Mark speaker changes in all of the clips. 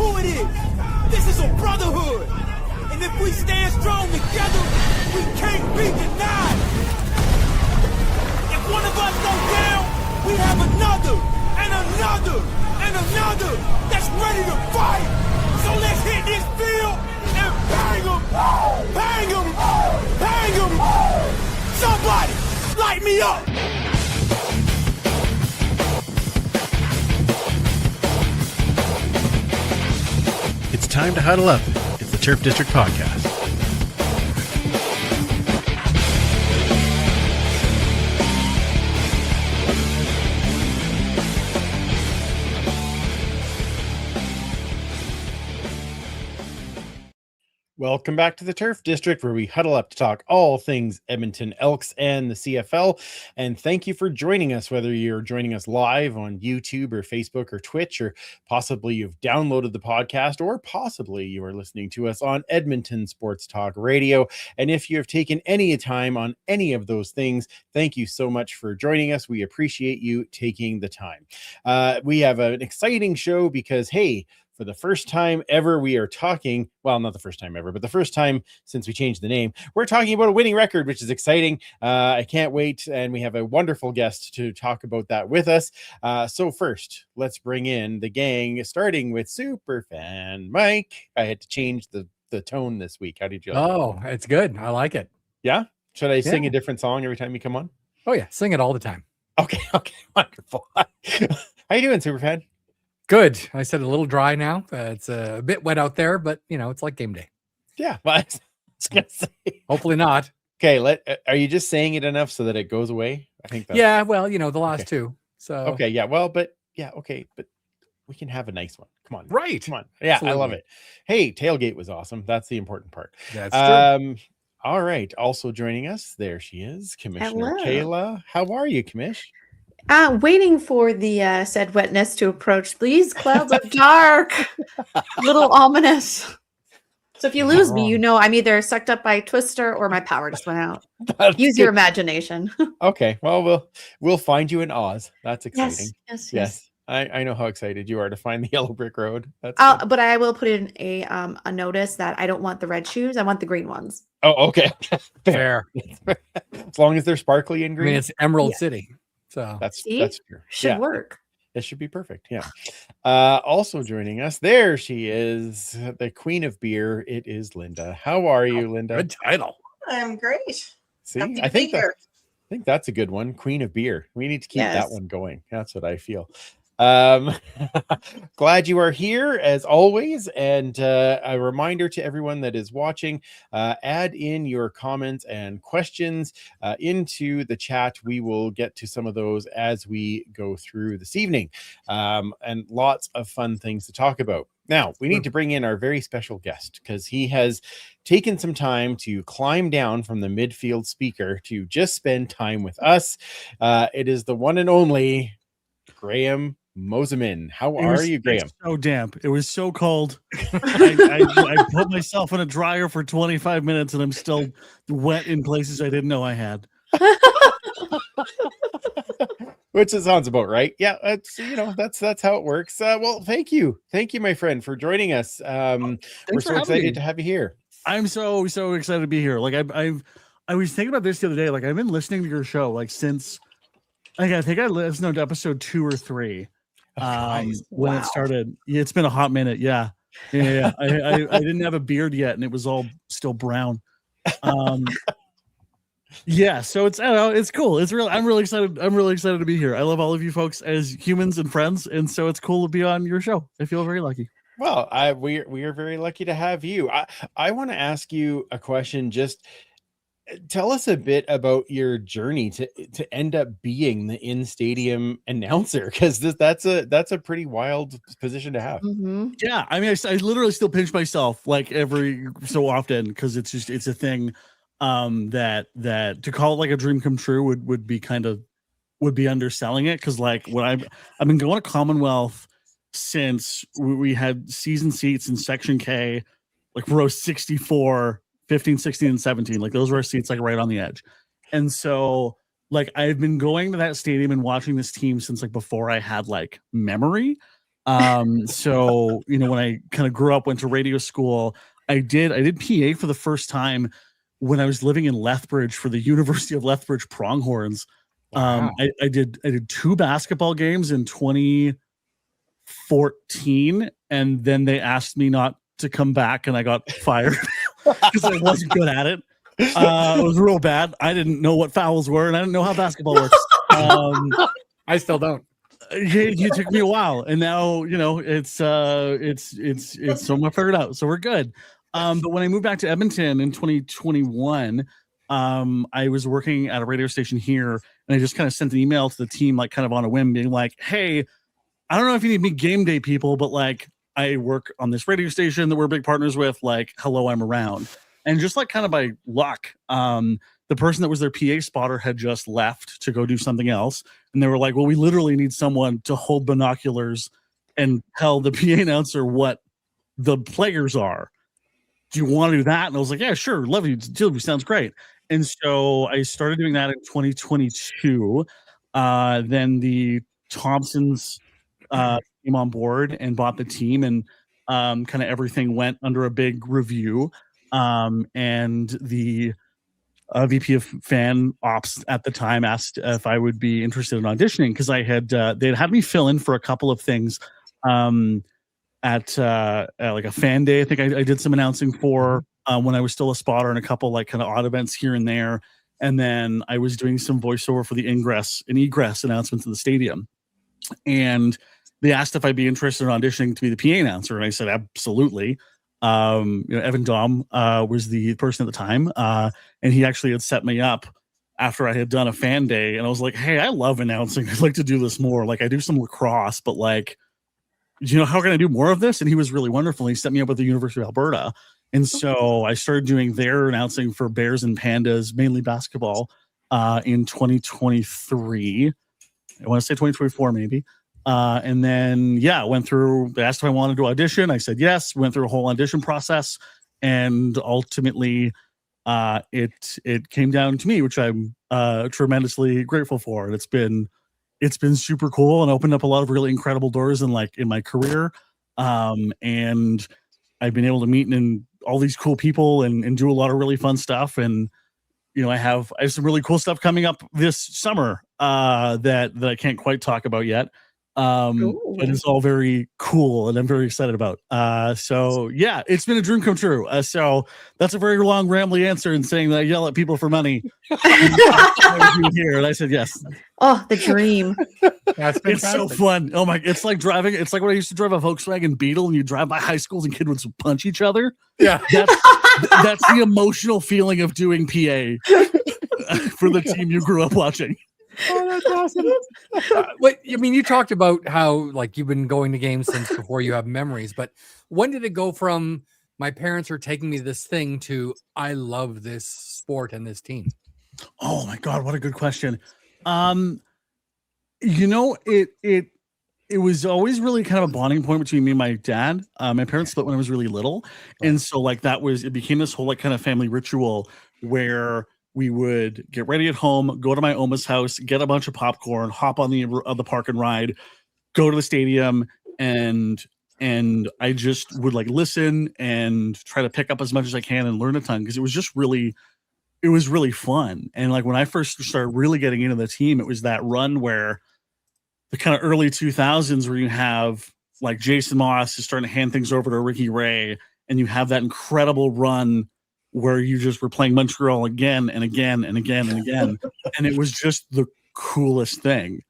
Speaker 1: who it is. This is a brotherhood. And if we stand strong together, we can't be denied. If one of us goes down, we have another, and another, and another that's ready to fight. So let's hit this field and bang them, bang them, bang them. Somebody, light me up.
Speaker 2: It's time to huddle up. It's the Turf District Podcast. Welcome back to the Turf District, where we huddle up to talk all things Edmonton Elks and the CFL. And thank you for joining us, whether you're joining us live on YouTube or Facebook or Twitch, or possibly you've downloaded the podcast, or possibly you are listening to us on Edmonton Sports Talk Radio. And if you have taken any time on any of those things, thank you so much for joining us. We appreciate you taking the time. We have an exciting show because, hey, for the first time ever, we are talking, well, not the first time ever, but the first time since we changed the name, we're talking about a winning record, which is exciting. I can't wait. And we have a wonderful guest to talk about that with us. So first, let's bring in the gang, starting with Superfan Mike. I had to change the tone this week. How did you like it?
Speaker 3: It's good. I like it.
Speaker 2: Yeah? Should I sing a different song every time you come on?
Speaker 3: Oh, yeah. Sing it all the time.
Speaker 2: Okay. Wonderful. How you doing, Superfan?
Speaker 3: Good. I said a little dry now. It's a bit wet out there, but it's like game day.
Speaker 2: Yeah, well, I was gonna say.
Speaker 3: Hopefully not.
Speaker 2: Okay, are you just saying it enough so that it goes away? I think that's...
Speaker 3: Yeah, well, the last two. So
Speaker 2: okay, yeah, well, but we can have a nice one. Come on.
Speaker 3: Right.
Speaker 2: Come on. Yeah,
Speaker 3: Absolutely.
Speaker 2: I love it. Hey, tailgate was awesome. That's the important part.
Speaker 3: That's true.
Speaker 2: All right. Also joining us, there she is, Commissioner
Speaker 4: Hello.
Speaker 2: Kayla. How are you, Commish?
Speaker 4: Waiting for the said wetness to approach. These clouds are dark, a little ominous. So if you lose me, I'm either sucked up by a twister or my power just went out. Use your imagination.
Speaker 2: Okay. Well, we'll find you in Oz. That's exciting.
Speaker 4: Yes.
Speaker 2: I know how excited you are to find the yellow brick road. That's
Speaker 4: But I will put in a notice that I don't want the red shoes. I want the green ones.
Speaker 2: Oh, okay.
Speaker 3: Fair.
Speaker 2: As long as they're sparkly and green.
Speaker 3: It's Emerald City. So
Speaker 2: that's true.
Speaker 4: Should work.
Speaker 2: It should be perfect. Yeah. Also joining us, there she is, the queen of beer. It is Linda. How are you, Linda?
Speaker 3: Good title.
Speaker 5: I'm great.
Speaker 2: See, I think that's a good one. Queen of beer. We need to keep that one going. That's what I feel. Glad you are here as always, and a reminder to everyone that is watching, add in your comments and questions into the chat. We will get to some of those as we go through this evening, and lots of fun things to talk about. Now, we need to bring in our very special guest because he has taken some time to climb down from the midfield speaker to just spend time with us. It is the one and only Graham Mosimann. How are you, Graham?
Speaker 6: So damp. It was so cold. I put myself in a dryer for 25 minutes and I'm still wet in places I didn't know I had.
Speaker 2: Which it sounds about right. Yeah, that's how it works. Well, thank you, my friend, for joining us. We're so excited to have you here.
Speaker 6: I'm so excited to be here. Like I was thinking about this the other day. Like I've been listening to your show since I think I listened to episode 2 or 3. When it started. It's been a hot minute. Yeah. I didn't have a beard yet and it was all still brown. So it's cool. I'm really excited to be here. I love all of you folks as humans and friends, and so it's cool to be on your show. I feel very lucky.
Speaker 2: Well, we are very lucky to have you. I want to ask you a question. Just tell us a bit about your journey to end up being the in-stadium announcer, because that's a pretty wild position to have.
Speaker 4: Mm-hmm.
Speaker 6: Yeah, I mean, I literally still pinch myself like every so often because it's a thing that to call it like a dream come true would be underselling it, because like when I've been going to Commonwealth since we had season seats in Section K, like row 64. 15, 16, and 17. Like those were our seats like right on the edge. And so like I've been going to that stadium and watching this team since like before I had like memory. So when I kind of grew up, went to radio school, I did PA for the first time when I was living in Lethbridge for the University of Lethbridge Pronghorns.
Speaker 3: Wow.
Speaker 6: I did 2 basketball games in 2014, and then they asked me not to come back, and I got fired because I wasn't good at it. It was real bad. I didn't know what fouls were, and I didn't know how basketball works.
Speaker 3: I still don't.
Speaker 6: It took me a while, and now it's so much figured out. So we're good. But when I moved back to Edmonton in 2021, I was working at a radio station here, and I just kind of sent an email to the team, like kind of on a whim, being like, "Hey, I don't know if you need me game day people, but like I work on this radio station that we're big partners with. Like, hello, I'm around." And just like kind of by luck, the person that was their PA spotter had just left to go do something else. And they were like, well, we literally need someone to hold binoculars and tell the PA announcer what the players are. Do you want to do that? And I was like, yeah, sure. Love you. Sounds great. And so I started doing that in 2022. Then the Thompsons came on board and bought the team, and kind of everything went under a big review. And the VP of fan ops at the time asked if I would be interested in auditioning, because I had they'd had me fill in for a couple of things at like a fan day. I think I did some announcing for when I was still a spotter, and a couple like kind of odd events here and there. And then I was doing some voiceover for the ingress and egress announcements in the stadium. And they asked if I'd be interested in auditioning to be the PA announcer, and I said absolutely. Evan Dom was the person at the time, and he actually had set me up after I had done a fan day, and I was like, hey, I love announcing. I'd like to do this more. Like, I do some lacrosse, but like, how can I do more of this? And he was really wonderful. He set me up with the University of Alberta, and so I started doing their announcing for Bears and Pandas, mainly basketball, in 2023. I want to say 2024 maybe. And then, went through, they asked if I wanted to audition. I said yes, went through a whole audition process, and ultimately it came down to me, which I'm tremendously grateful for. And it's been super cool and opened up a lot of really incredible doors in my career. And I've been able to meet and all these cool people and do a lot of really fun stuff. And I have some really cool stuff coming up this summer that I can't quite talk about yet. But it's all very cool, and I'm very excited about. So yeah, it's been a dream come true. So that's a very long, rambly answer in saying that I yell at people for money. Here, and I said yes.
Speaker 4: Oh, the dream!
Speaker 6: It's so fun. Oh my! It's like driving. It's like when I used to drive a Volkswagen Beetle, and you drive by high schools, and kids would punch each other.
Speaker 3: Yeah,
Speaker 6: that's the emotional feeling of doing PA for the team you grew up watching.
Speaker 3: Oh, that's awesome. You talked about how like you've been going to games since before you have memories, but when did it go from my parents are taking me to this thing to I love this sport and this team?
Speaker 6: Oh my God, what a good question. It was always really kind of a bonding point between me and my dad. My parents split when I was really little, and so like it became this whole like kind of family ritual where we would get ready at home, go to my Oma's house, get a bunch of popcorn, hop on the park and ride, go to the stadium, and I just would like listen and try to pick up as much as I can and learn a ton, because it was really fun. And like when I first started really getting into the team, it was that run where the kind of early 2000s where you have like Jason Moss is starting to hand things over to Ricky Ray, and you have that incredible run where you just were playing Montreal again and again and again and again. And it was just the coolest thing.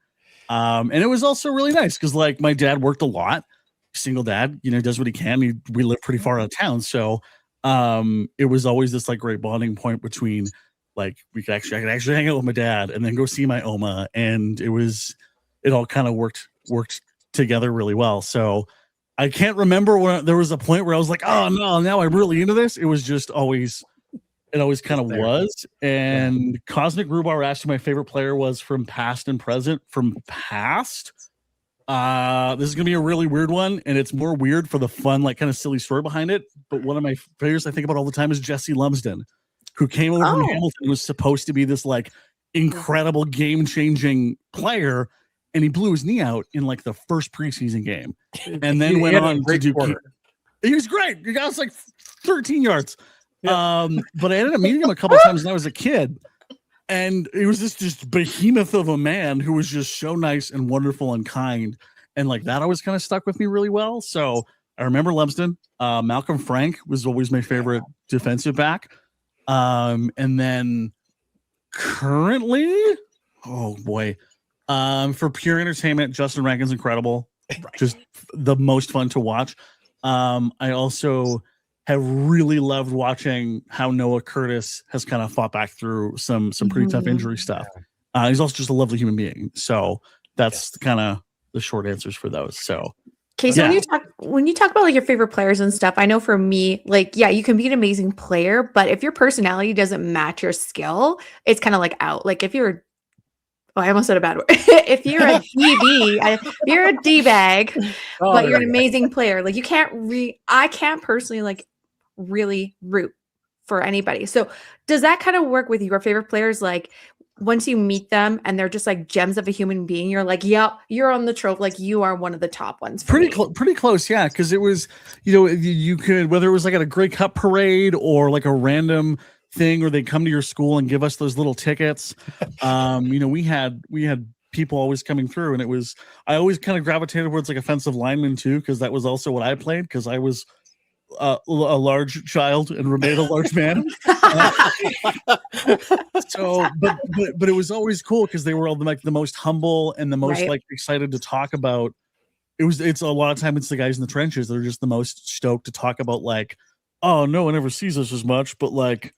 Speaker 6: And it was also really nice because like my dad worked a lot, single dad, does what he can. We live pretty far out of town. So it was always this like great bonding point between like I could actually hang out with my dad and then go see my Oma. And it all kind of worked together really well. So I can't remember when there was a point where I was like, oh no, now I'm really into this. It was just always kind of was. And Cosmic Rhubarb asked who my favorite player was from past and present. From past, this is gonna be a really weird one, and it's more weird for the fun, like kind of silly story behind it. But one of my players I think about all the time is Jesse Lumsden, who came over from Hamilton and was supposed to be this like incredible game-changing player. and he blew his knee out in like the first preseason game, and then
Speaker 3: He
Speaker 6: went
Speaker 3: had a
Speaker 6: on to
Speaker 3: great
Speaker 6: do.
Speaker 3: quarter.
Speaker 6: He was great. He got us like 13 yards. But I ended up meeting him a couple times when I was a kid, and it was this just behemoth of a man who was just so nice and wonderful and kind, and like that always kind of stuck with me really well. So I remember Lumsden. Malcolm Frank was always my favorite defensive back, and then currently, oh boy, for pure entertainment, Justin Rankin's incredible. Just the most fun to watch. I also have really loved watching how Noah Curtis has kind of fought back through some pretty tough injury stuff. He's also just a lovely human being. So that's kind of the short answers for those. So
Speaker 4: okay, so when you talk about like your favorite players and stuff, I know for me, like, yeah, you can be an amazing player, but if your personality doesn't match your skill, it's kind of like out. Like if you're I almost said a bad word. If you're a DB, if you're a D-bag, but you're an amazing player, like you can't I can't personally like really root for anybody. So does that kind of work with your favorite players? Like once you meet them and they're just like gems of a human being, you're like, yeah, you're on the trope. Like you are one of the top ones.
Speaker 6: Pretty close. Yeah. Cause it was, you could, whether it was like at a Grey Cup parade or like a random thing, or they come to your school and give us those little tickets. We had people always coming through, and I always kind of gravitated towards like offensive linemen too, because that was also what I played, because I was a large child and remained a large man. So, but it was always cool because they were all like the most humble and the most like excited to talk about. It's a lot of time it's the guys in the trenches that are just the most stoked to talk about like, oh, no one ever sees us as much, but like,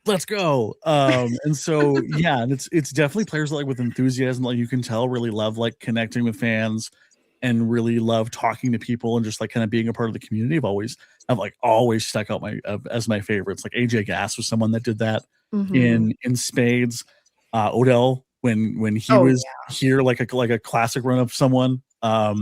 Speaker 6: let's go. And so yeah, and it's definitely players that, like with enthusiasm, like you can tell really love like connecting with fans and really love talking to people and just like kind of being a part of the community. I've always stuck out as my favorites. Like AJ Gass was someone that did that in spades. Odell when he was here, like a classic run of someone. I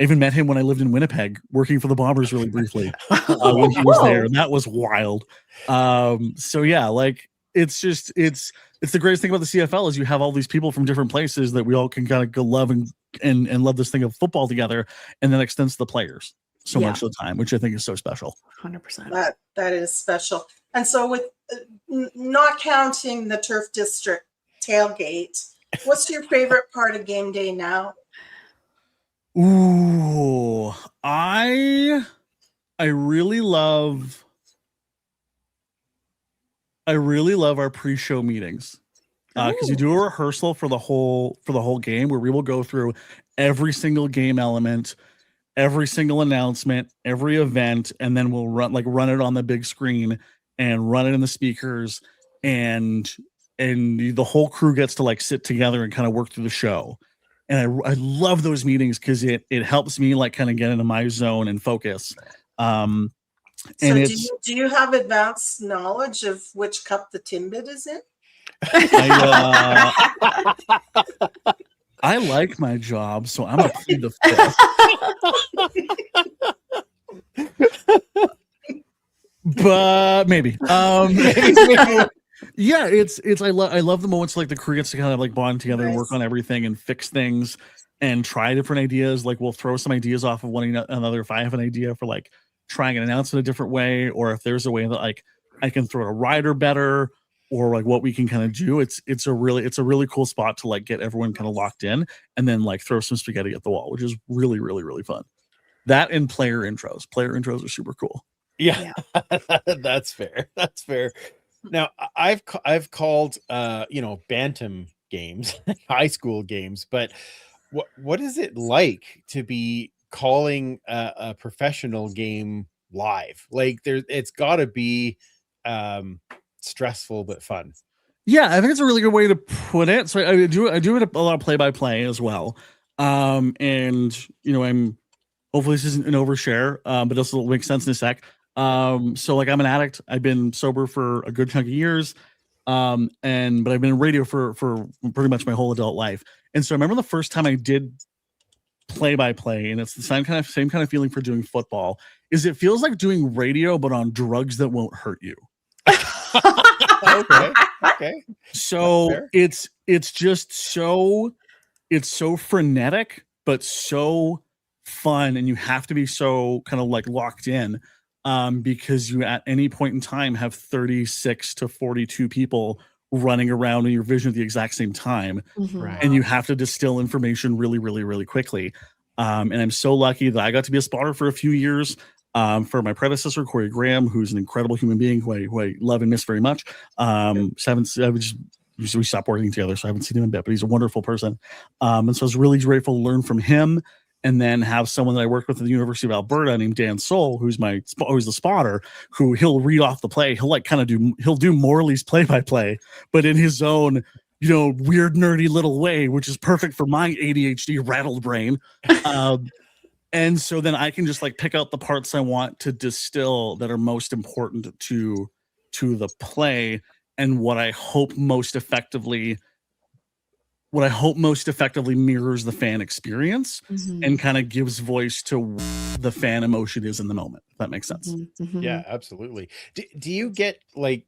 Speaker 6: even met him when I lived in Winnipeg, working for the Bombers really briefly when he was there. And that was wild. So yeah, like it's the greatest thing about the CFL is you have all these people from different places that we all can kind of go love and love this thing of football together, and then extends to the players so much of the time, which I think is so special.
Speaker 4: 100%.
Speaker 5: That is special. And so with not counting the Turf District tailgate, what's your favorite part of game day now?
Speaker 6: Ooh, I really love our pre-show meetings because you do a rehearsal for the whole game where we will go through every single game element, every single announcement, every event, and then we'll run it on the big screen and run it in the speakers, and the whole crew gets to like sit together and kind of work through the show. And I love those meetings because it helps me like kind of get into my zone and focus. And
Speaker 5: so do you have advanced knowledge of which cup the Timbit is in?
Speaker 6: I like my job, so I'm gonna plead the fifth. But maybe. Yeah, I love the moments like the crew gets to kind of like bond together and work on everything and fix things and try different ideas. Like we'll throw some ideas off of one another. If I have an idea for like trying an announcement a different way, or if there's a way that like I can throw a rider better, or like what we can kind of do. It's a really cool spot to like get everyone kind of locked in and then like throw some spaghetti at the wall, which is really, really, really fun. That and player intros are super cool.
Speaker 2: Yeah. That's fair. Now I've called bantam games, high school games, but what is it like to be calling a professional game live? Like it's got to be stressful but fun.
Speaker 6: Yeah, I think it's a really good way to put it. So I do it a lot of play-by-play as well. And I'm hopefully this isn't an overshare, but this will make sense in a sec. So like I'm an addict. I've been sober for a good chunk of years. But I've been in radio for pretty much my whole adult life. And so I remember the first time I did play-by-play, and it's the same kind of feeling for doing football, is it feels like doing radio, but on drugs that won't hurt you.
Speaker 2: Okay.
Speaker 6: So it's just so it's so frenetic, but so fun, and you have to be so kind of like locked in, because you at any point in time have 36 to 42 people running around in your vision at the exact same time,
Speaker 4: Mhm.
Speaker 6: and you have to distill information really, really, really quickly. And I'm so lucky that I got to be a spotter for a few years, for my predecessor, Corey Graham, who's an incredible human being who I love and miss very much. We stopped working together, so I haven't seen him in a bit, but he's a wonderful person. And so I was really grateful to learn from him, and then have someone that I worked with at the University of Alberta named Dan Soul, who's the spotter, who he'll read off the play. He'll do Morley's play-by-play, but in his own, weird, nerdy little way, which is perfect for my ADHD rattled brain. And so then I can just like pick out the parts I want to distill that are most important to the play, and what I hope most effectively mirrors the fan experience,
Speaker 4: Mhm.
Speaker 6: and kind of gives voice to what the fan emotion is in the moment. If that makes sense.
Speaker 4: Mhm. Mhm.
Speaker 2: Yeah, absolutely. Do you get like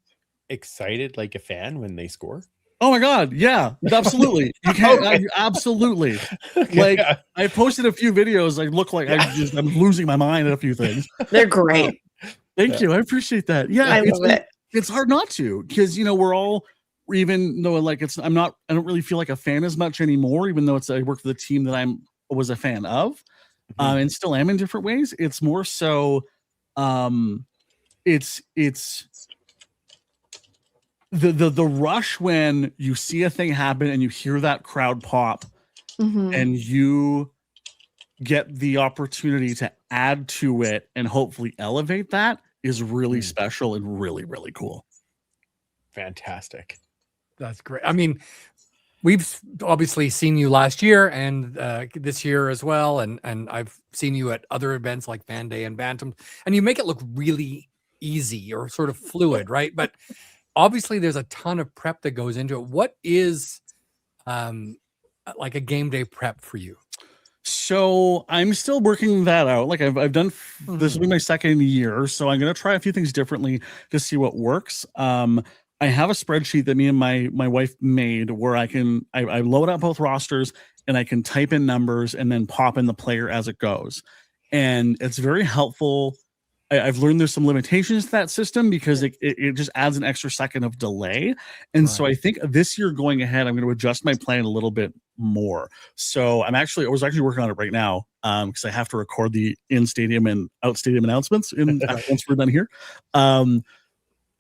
Speaker 2: excited like a fan when they score?
Speaker 6: Oh my God. Yeah, absolutely. You can't.
Speaker 2: Okay.
Speaker 6: Absolutely.
Speaker 2: Okay,
Speaker 6: Like,
Speaker 2: yeah.
Speaker 6: I posted a few videos. I look like I'm losing my mind at a few things.
Speaker 4: They're great.
Speaker 6: Thank you. I appreciate that. Yeah.
Speaker 4: I love it.
Speaker 6: It's hard not to, because we're all, even though like I don't really feel like a fan as much anymore, even though I work for the team that was a fan of,
Speaker 2: Mhm.
Speaker 6: and still am in different ways. It's more so, it's the rush when you see a thing happen and you hear that crowd pop,
Speaker 4: Mhm.
Speaker 6: and you get the opportunity to add to it and hopefully elevate that, is really special and really, really cool.
Speaker 2: Fantastic.
Speaker 3: That's great. I mean, we've obviously seen you last year and this year as well, and I've seen you at other events like Fan Day and Bantam, and you make it look really easy or sort of fluid, right? But obviously, there's a ton of prep that goes into it. What is like a game day prep for you?
Speaker 6: So I'm still working that out. Like I've done, this will be my second year, so I'm going to try a few things differently to see what works. I have a spreadsheet that me and my wife made, where I load up both rosters, and I can type in numbers and then pop in the player as it goes. And it's very helpful. I've learned there's some limitations to that system, because it just adds an extra second of delay. And so I think this year going ahead, I'm going to adjust my plan a little bit more. So I was actually working on it right now, because I have to record the in-stadium and out-stadium announcements once we're done here.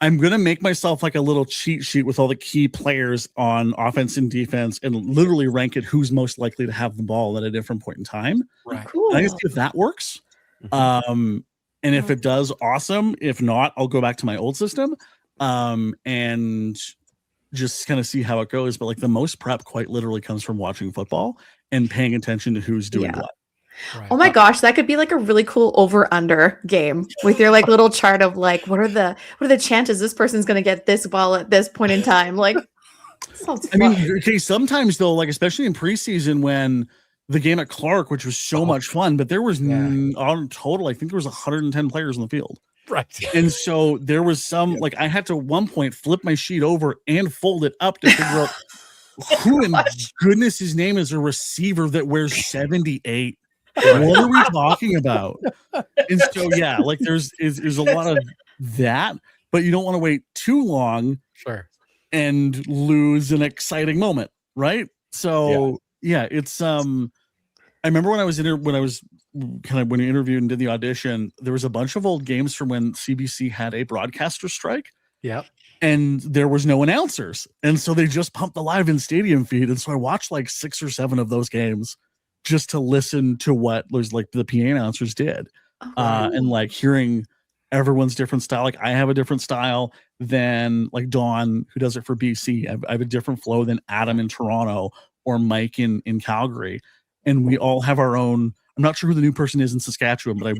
Speaker 6: I'm going to make myself like a little cheat sheet with all the key players on offense and defense, and literally rank it who's most likely to have the ball at a different point in time.
Speaker 3: Right.
Speaker 4: Cool.
Speaker 6: And I can see if that works. And if it does, awesome. If not, I'll go back to my old system, and just kind of see how it goes. But like the most prep quite literally comes from watching football and paying attention to who's doing what.
Speaker 3: Right.
Speaker 4: Oh my gosh, that could be like a really cool over/under game with your like little chart of like what are the chances this person's going to get this ball at this point in time. Like, sounds fun.
Speaker 6: I mean, okay, sometimes though, like especially in preseason, when the game at Clark, which was so much fun, but there was on total, I think there was 110 players on the field.
Speaker 3: Right.
Speaker 6: And so there was some, like I had to at one point flip my sheet over and fold it up to figure out who in goodness his name is a receiver that wears 78. What are we talking about? And so yeah, like there's a lot of that, but you don't want to wait too long,
Speaker 3: Sure,
Speaker 6: and lose an exciting moment, right? So yeah, it's I remember when when you interviewed and did the audition, there was a bunch of old games from when CBC had a broadcaster strike.
Speaker 3: yeah,
Speaker 6: And there was no announcers, and so they just pumped the live in stadium feed. And so I watched like 6 or 7 of those games just to listen to what was like the PA announcers did, and like hearing everyone's different style. Like I have a different style than like Dawn, who does it for BC. I have a different flow than Adam in Toronto or Mike in Calgary, and we all have our own. I'm not sure who the new person is in Saskatchewan, but I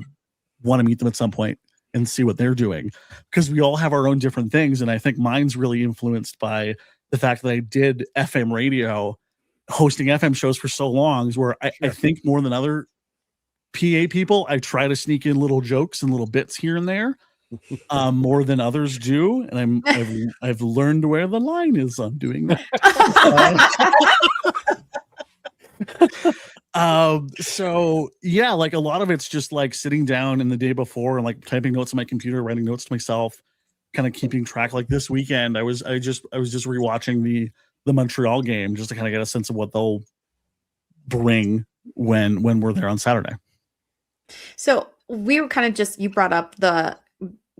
Speaker 6: want to meet them at some point and see what they're doing, because we all have our own different things. And I think mine's really influenced by the fact that I did FM radio, hosting FM shows for so long, is where I think more than other PA people, I try to sneak in little jokes and little bits here and there, more than others do. And I've learned where the line is on doing that. So yeah, like a lot of it's just like sitting down in the day before and like typing notes on my computer, writing notes to myself, kind of keeping track. Like this weekend, I was just rewatching the Montreal game just to kind of get a sense of what they'll bring when we're there on Saturday.
Speaker 4: So we were kind of just, you brought up the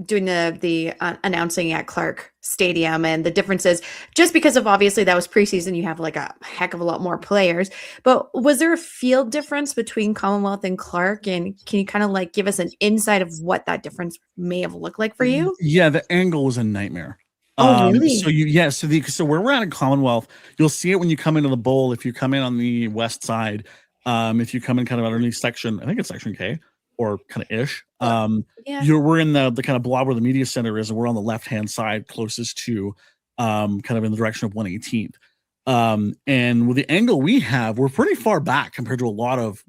Speaker 4: doing the announcing at Clark Stadium and the differences, just because of obviously that was preseason, you have like a heck of a lot more players, but was there a field difference between Commonwealth and Clark? And can you kind of like give us an insight of what that difference may have looked like for you?
Speaker 6: Yeah, the angle was a nightmare.
Speaker 4: Oh, really?
Speaker 6: So where we're at in Commonwealth, you'll see it when you come into the bowl. If you come in on the west side, if you come in kind of underneath section, I think it's section K or kind of ish. We're in the kind of blob where the media center is, and we're on the left hand side closest to kind of in the direction of 118th. And with the angle we have, we're pretty far back compared to a lot of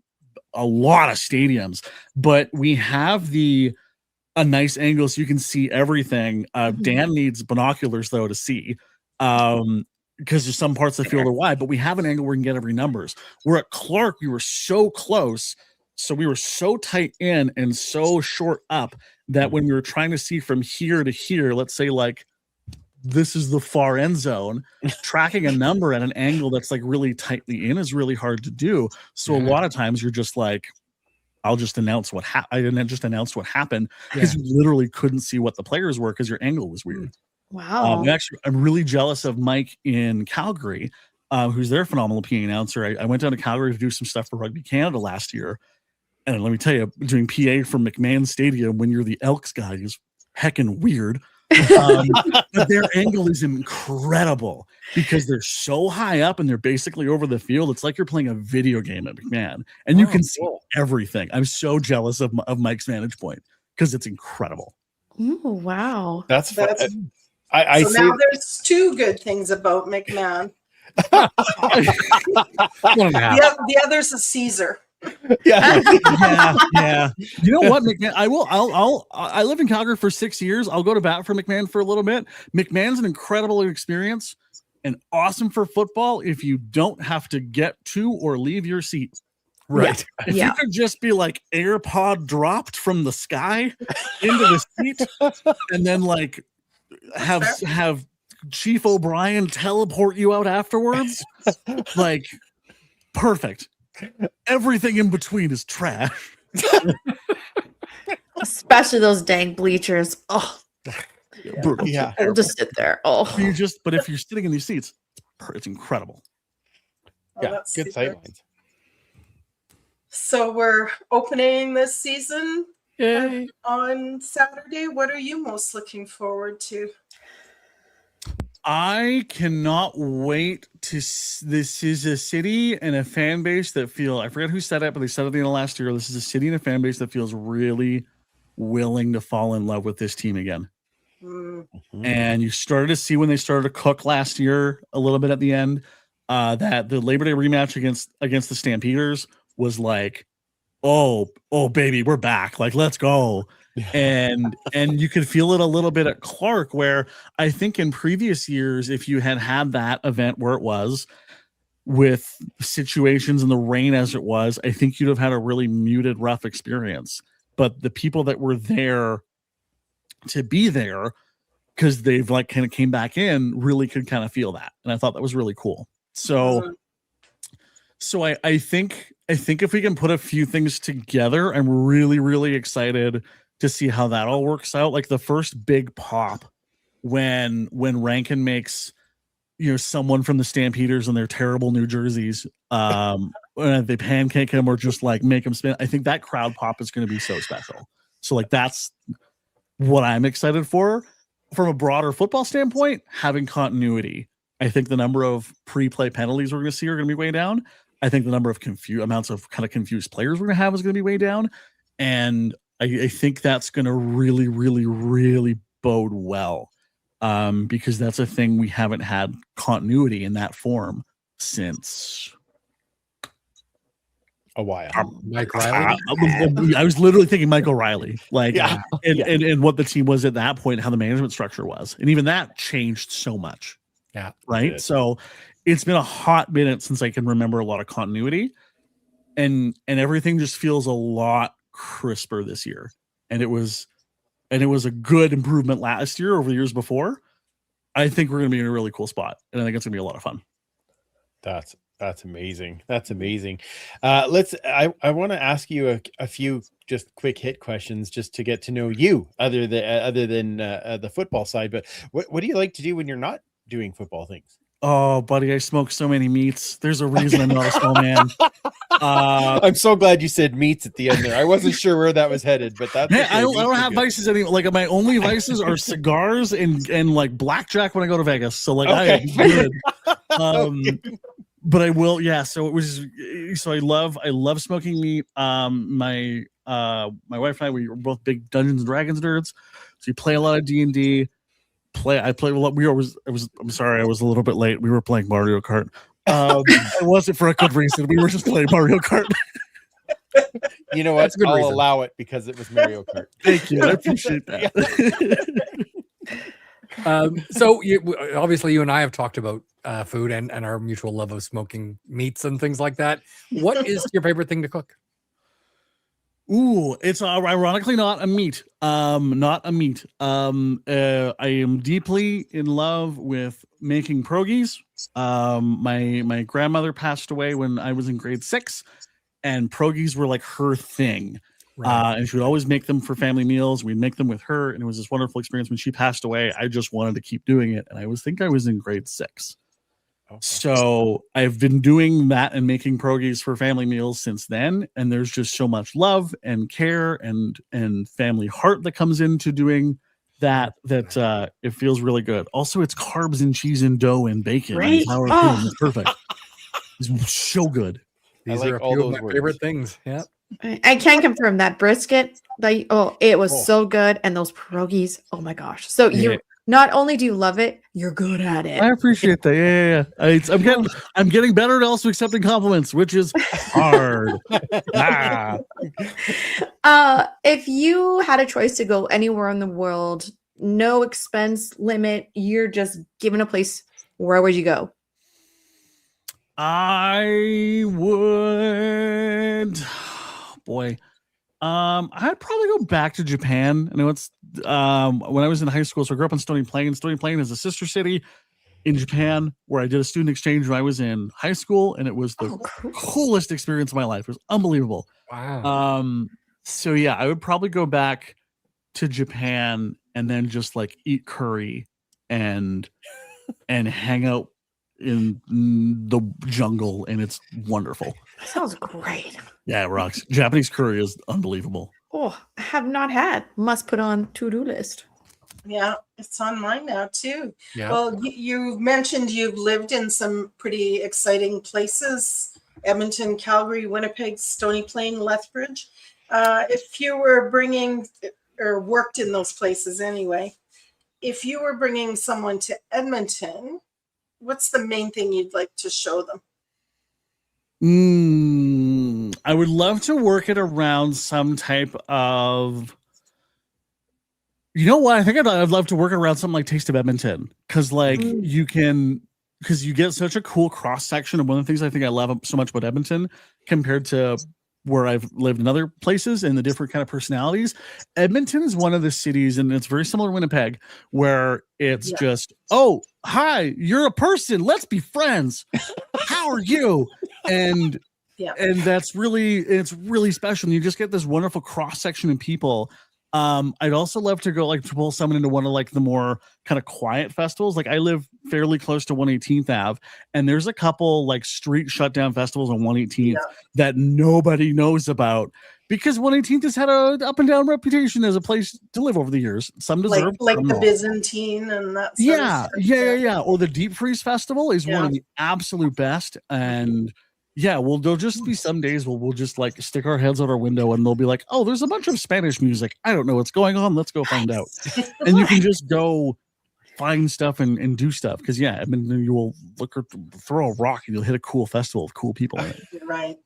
Speaker 6: stadiums, but we have a nice angle so you can see everything. Dan needs binoculars though to see, because there's some parts of the field are wide, but we have an angle where we can get every numbers. We're at Clark, we were so close, so we were so tight in and so short up that when we were trying to see from here to here, let's say like this is the far end zone, tracking a number at an angle that's like really tightly in is really hard to do. So a lot of times you're just like, I'll just announce what I didn't just announce what happened because you literally couldn't see what the players were because your angle was weird.
Speaker 4: Wow.
Speaker 6: I'm really jealous of Mike in Calgary, who's their phenomenal PA announcer. I went down to Calgary to do some stuff for Rugby Canada last year. And let me tell you, doing PA from McMahon Stadium when you're the Elks guy is heckin' weird. But their angle is incredible because they're so high up and they're basically over the field. It's like you're playing a video game at McMahon and you can see everything. I'm so jealous of Mike's vantage point because it's incredible.
Speaker 4: Oh, wow.
Speaker 2: That's fun.
Speaker 5: So now there's two good things about McMahon. The other's a Caesar.
Speaker 6: Yeah. You know what, McMahon? I lived in Calgary for 6 years. I'll go to bat for McMahon for a little bit. McMahon's an incredible experience and awesome for football if you don't have to get to or leave your seat. Right. If you could just be like AirPod dropped from the sky into the seat and then like have Chief O'Brien teleport you out afterwards, like perfect. Everything in between is trash.
Speaker 4: Especially those dang bleachers. Oh,
Speaker 2: Yeah.
Speaker 4: I'll just sit there. Oh,
Speaker 6: But if you're sitting in these seats, it's incredible.
Speaker 2: Yeah, good sightlines.
Speaker 5: So we're opening this season
Speaker 3: Yay.
Speaker 5: on Saturday. What are you most looking forward to?
Speaker 6: I cannot wait to. This is a city and a fan base that feel. I forget who said it, but they said it at the end of last year. This is a city and a fan base that feels really willing to fall in love with this team again. And you started to see when they started to cook last year a little bit at the end. That the Labor Day rematch against the Stampeders was like, oh baby, we're back. Like, let's go. And you could feel it a little bit at Clark, where I think in previous years, if you had that event where it was with situations in the rain as it was, I think you'd have had a really muted, rough experience. But the people that were there to be there, because they've like kind of came back in, really could kind of feel that. And I thought that was really cool. So I think if we can put a few things together, I'm really, really excited to see how that all works out. Like the first big pop when Rankin makes, someone from the Stampeders in their terrible New Jerseys, they pancake him or just like make him spin. I think that crowd pop is going to be so special. So like that's what I'm excited for. From a broader football standpoint, having continuity. I think the number of pre-play penalties we're going to see are going to be way down. I think the number of amounts of kind of confused players we're going to have is going to be way down. And I think that's going to really, really, really bode well, because that's a thing we haven't had continuity in that form since
Speaker 2: a while.
Speaker 3: Mike Riley.
Speaker 6: I was literally thinking Mike O'Reilly, and what the team was at that point, how the management structure was, and even that changed so much.
Speaker 2: Yeah,
Speaker 6: right. So it's been a hot minute since I can remember a lot of continuity, and everything just feels a lot crisper this year. And it was a good improvement last year over the years before. I think we're going to be in a really cool spot, and I think it's going to be a lot of fun.
Speaker 2: That's amazing. That's amazing. I want to ask you a few just quick hit questions just to get to know you other than the football side. But what do you like to do when you're not doing football things?
Speaker 6: Oh, buddy, I smoke so many meats. There's a reason I'm not a small man.
Speaker 2: I'm so glad you said meats at the end there. I wasn't sure where that was headed, but that's
Speaker 6: I don't have vices anymore. Like my only vices are cigars and like blackjack when I go to Vegas. So like I am good. But I will, yeah. So I love smoking meat. My wife and I, we were both big Dungeons and Dragons nerds. So you play a lot of D&D. I play a lot. I'm sorry, I was a little bit late. We were playing Mario Kart. It wasn't for a good reason. We were just playing Mario Kart.
Speaker 2: You know what?
Speaker 3: That's a good
Speaker 2: I'll
Speaker 3: reason.
Speaker 2: allow it because it was Mario Kart.
Speaker 6: Thank you. I appreciate that.
Speaker 3: So obviously you and I have talked about food and our mutual love of smoking meats and things like that. What is your favorite thing to cook?
Speaker 6: Ooh, it's ironically not a meat. Not a meat. I am deeply in love with making pierogies. My grandmother passed away when I was in grade 6, and pierogies were like her thing.
Speaker 3: Right.
Speaker 6: And she would always make them for family meals. We'd make them with her, and it was this wonderful experience. When she passed away, I just wanted to keep doing it, and I was in grade 6.
Speaker 2: Okay.
Speaker 6: So I've been doing that and making pierogies for family meals since then, and there's just so much love and care and family heart that comes into doing that it feels really good. Also, it's carbs and cheese and dough and bacon
Speaker 4: Right.
Speaker 6: and sour cream. It's perfect. It's so good.
Speaker 3: These
Speaker 2: like
Speaker 3: are a
Speaker 2: all
Speaker 3: few of
Speaker 2: those
Speaker 3: my
Speaker 2: words.
Speaker 3: favorite things. Yeah.
Speaker 4: I can confirm that brisket. It was so good, and those pierogies. Oh my gosh! So you not only do you love it, you're good at it.
Speaker 6: I appreciate that. Yeah. I'm getting better at also accepting compliments, which is hard.
Speaker 4: If you had a choice to go anywhere in the world, no expense limit, you're just given a place, where would you go?
Speaker 6: I would, boy, I'd probably go back to Japan. I know it's when I was in high school, so I grew up in Stony Plain. Stony Plain is a sister city in Japan where I did a student exchange when I was in high school, and it was the coolest experience of my life. It was unbelievable.
Speaker 3: Wow.
Speaker 6: So yeah, I would probably go back to Japan and then just like eat curry and hang out in the jungle, and it's wonderful.
Speaker 4: That sounds great.
Speaker 6: Yeah, it rocks. Japanese curry is unbelievable.
Speaker 4: Oh, I have not had. Must put on to-do list.
Speaker 5: Yeah, it's on mine now too.
Speaker 3: Yeah.
Speaker 5: Well, you mentioned you've lived in some pretty exciting places: Edmonton, Calgary, Winnipeg, Stony Plain, Lethbridge. If you were bringing, or worked in those places anyway, if you were bringing someone to Edmonton, what's the main thing you'd like to show them?
Speaker 6: I would love to work it around some type of, you know what? I think I'd love to work it around something like Taste of Edmonton, because you get such a cool cross section of one of the things I think I love so much about Edmonton compared to where I've lived in other places and the different kind of personalities. Edmonton is one of the cities, and it's very similar to Winnipeg, where it's just, oh, hi, you're a person. Let's be friends. How are you? And it's really special. And you just get this wonderful cross section of people. I'd also love to go to pull someone into one of the more kind of quiet festivals. Like I live fairly close to 118th Ave, and there's a couple street shutdown festivals on 118th that nobody knows about because 118th has had a up and down reputation as a place to live over the years. Some deserve
Speaker 5: like the Byzantine and that. Sort of stuff.
Speaker 6: Yeah. Or the Deep Freeze Festival is one of the absolute best. And yeah, well, there'll just be some days where we'll just stick our heads out our window and they'll be like, oh, there's a bunch of Spanish music. I don't know what's going on. Let's go find out. And you can just go find stuff and do stuff. Because you will throw a rock and you'll hit a cool festival of cool people in it.
Speaker 5: You're right.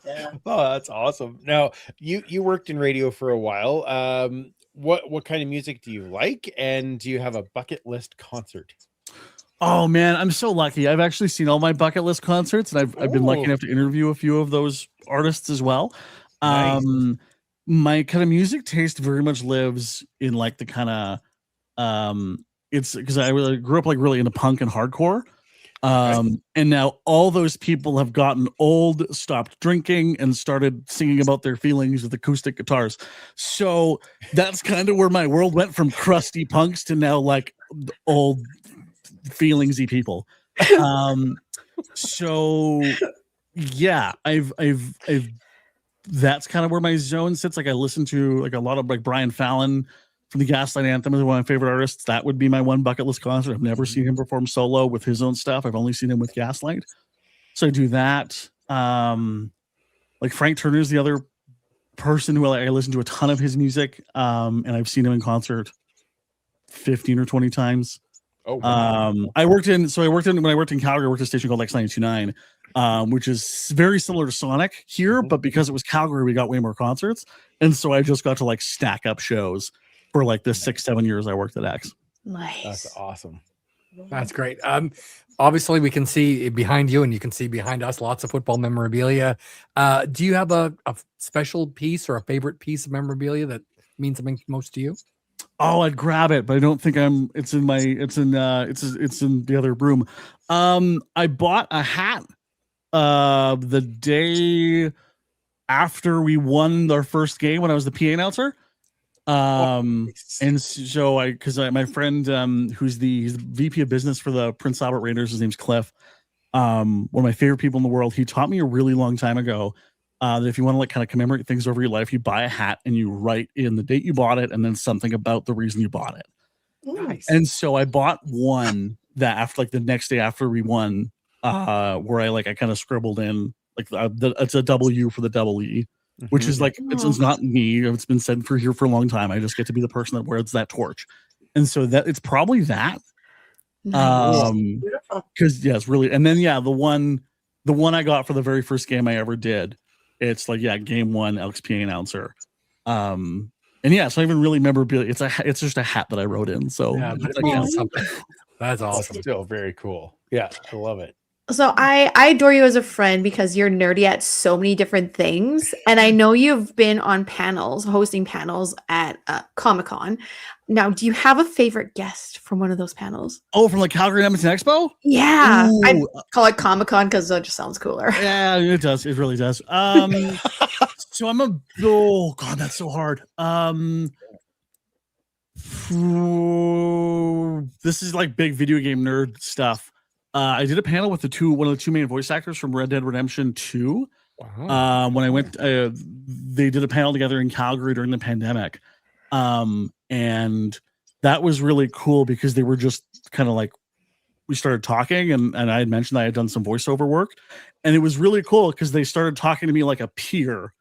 Speaker 5: Yeah.
Speaker 2: Oh, that's awesome. Now you worked in radio for a while. What kind of music do you like? And do you have a bucket list concert?
Speaker 6: Oh man, I'm so lucky. I've actually seen all my bucket list concerts, and I've been lucky
Speaker 2: Oh.
Speaker 6: enough to interview a few of those artists as well.
Speaker 2: Nice.
Speaker 6: My kind of music taste very much lives in like the kind of it's because I really grew up like really into punk and hardcore. And now all those people have gotten old, stopped drinking, and started singing about their feelings with acoustic guitars. So that's kind of where my world went from crusty punks to now like old feelingsy people. So yeah, I've that's kind of where my zone sits. Like I listen to like a lot of like Brian Fallon from the Gaslight Anthem is one of my favorite artists. That would be my one bucket list concert. I've never seen him perform solo with his own stuff. I've only seen him with Gaslight. So I do that. Like Frank Turner is the other person who I listen to a ton of his music. And I've seen him in concert 15 or 20 times.
Speaker 2: Oh, wow.
Speaker 6: When I worked in Calgary, I worked at a station called X929, which is very similar to Sonic here, but because it was Calgary, we got way more concerts. And so I just got to like stack up shows for like the 6-7 years I worked at X.
Speaker 4: Nice.
Speaker 2: That's awesome.
Speaker 3: That's great. Obviously we can see behind you and you can see behind us lots of football memorabilia. Do you have a special piece or a favorite piece of memorabilia that means something most to you?
Speaker 6: Oh, I'd grab it, but I don't think it's in the other room. I bought a hat the day after we won our first game when I was the PA announcer. And so my friend he's the VP of business for the Prince Albert Raiders, his name's Cliff. One of my favorite people in the world. He taught me a really long time ago that if you want to like kind of commemorate things over your life, you buy a hat and you write in the date you bought it and then something about the reason you bought it.
Speaker 3: Nice.
Speaker 6: And so I bought one that after like the next day after we won, where I kind of scribbled in like it's a W for the double E, which is like it's not me. It's been said for here for a long time. I just get to be the person that wears that torch, and so that it's probably that.
Speaker 4: Nice.
Speaker 6: Because yeah, it's really. And then yeah, the one I got for the very first game I ever did. It's like, yeah, game one, Elks PA announcer. And yeah, so I even really remember it's just a hat that I wrote in. So
Speaker 3: Yeah, that's awesome.
Speaker 2: Still very cool. Yeah, I love it.
Speaker 4: So I adore you as a friend because you're nerdy at so many different things. And I know you've been on panels, hosting panels at Comic-Con. Now, do you have a favorite guest from one of those panels?
Speaker 6: Oh, from like Calgary Edmonton Expo?
Speaker 4: Yeah.
Speaker 6: Ooh.
Speaker 4: I call it Comic-Con because it just sounds cooler.
Speaker 6: Yeah, it does. It really does. So oh God, that's so hard. This is like big video game nerd stuff. I did a panel with one of the two main voice actors from Red Dead Redemption 2.
Speaker 3: Wow.
Speaker 6: When I went, they did a panel together in Calgary during the pandemic. And that was really cool because they were just kind of like, we started talking and I had mentioned that I had done some voiceover work, and it was really cool because they started talking to me like a peer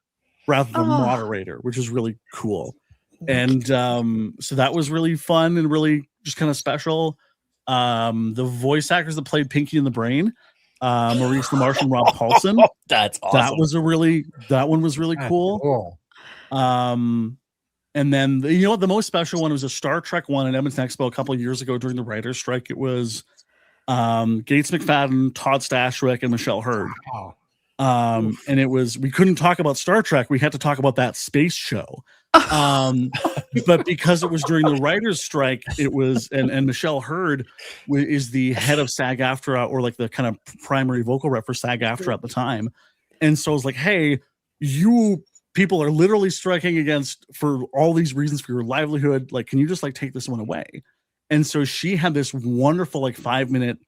Speaker 6: rather than moderator, which is really cool. And so that was really fun and really just kind of special. The voice actors that played Pinky in the Brain, Maurice LaMarche and Rob Paulson.
Speaker 2: That's awesome.
Speaker 6: That one was really cool. And then the most special one was a Star Trek one at Edmonton Expo a couple of years ago during the writer's strike. It was Gates McFadden, Todd Stashwick, and Michelle Hurd.
Speaker 3: Wow.
Speaker 6: And we couldn't talk about Star Trek. We had to talk about that space show. But because it was during the writer's strike, it was, and Michelle Hurd is the head of SAG-AFTRA, or like the kind of primary vocal rep for SAG-AFTRA at the time. And so I was like, hey, you people are literally striking for all these reasons for your livelihood. Like, can you just like take this one away? And so she had this wonderful like 5-minute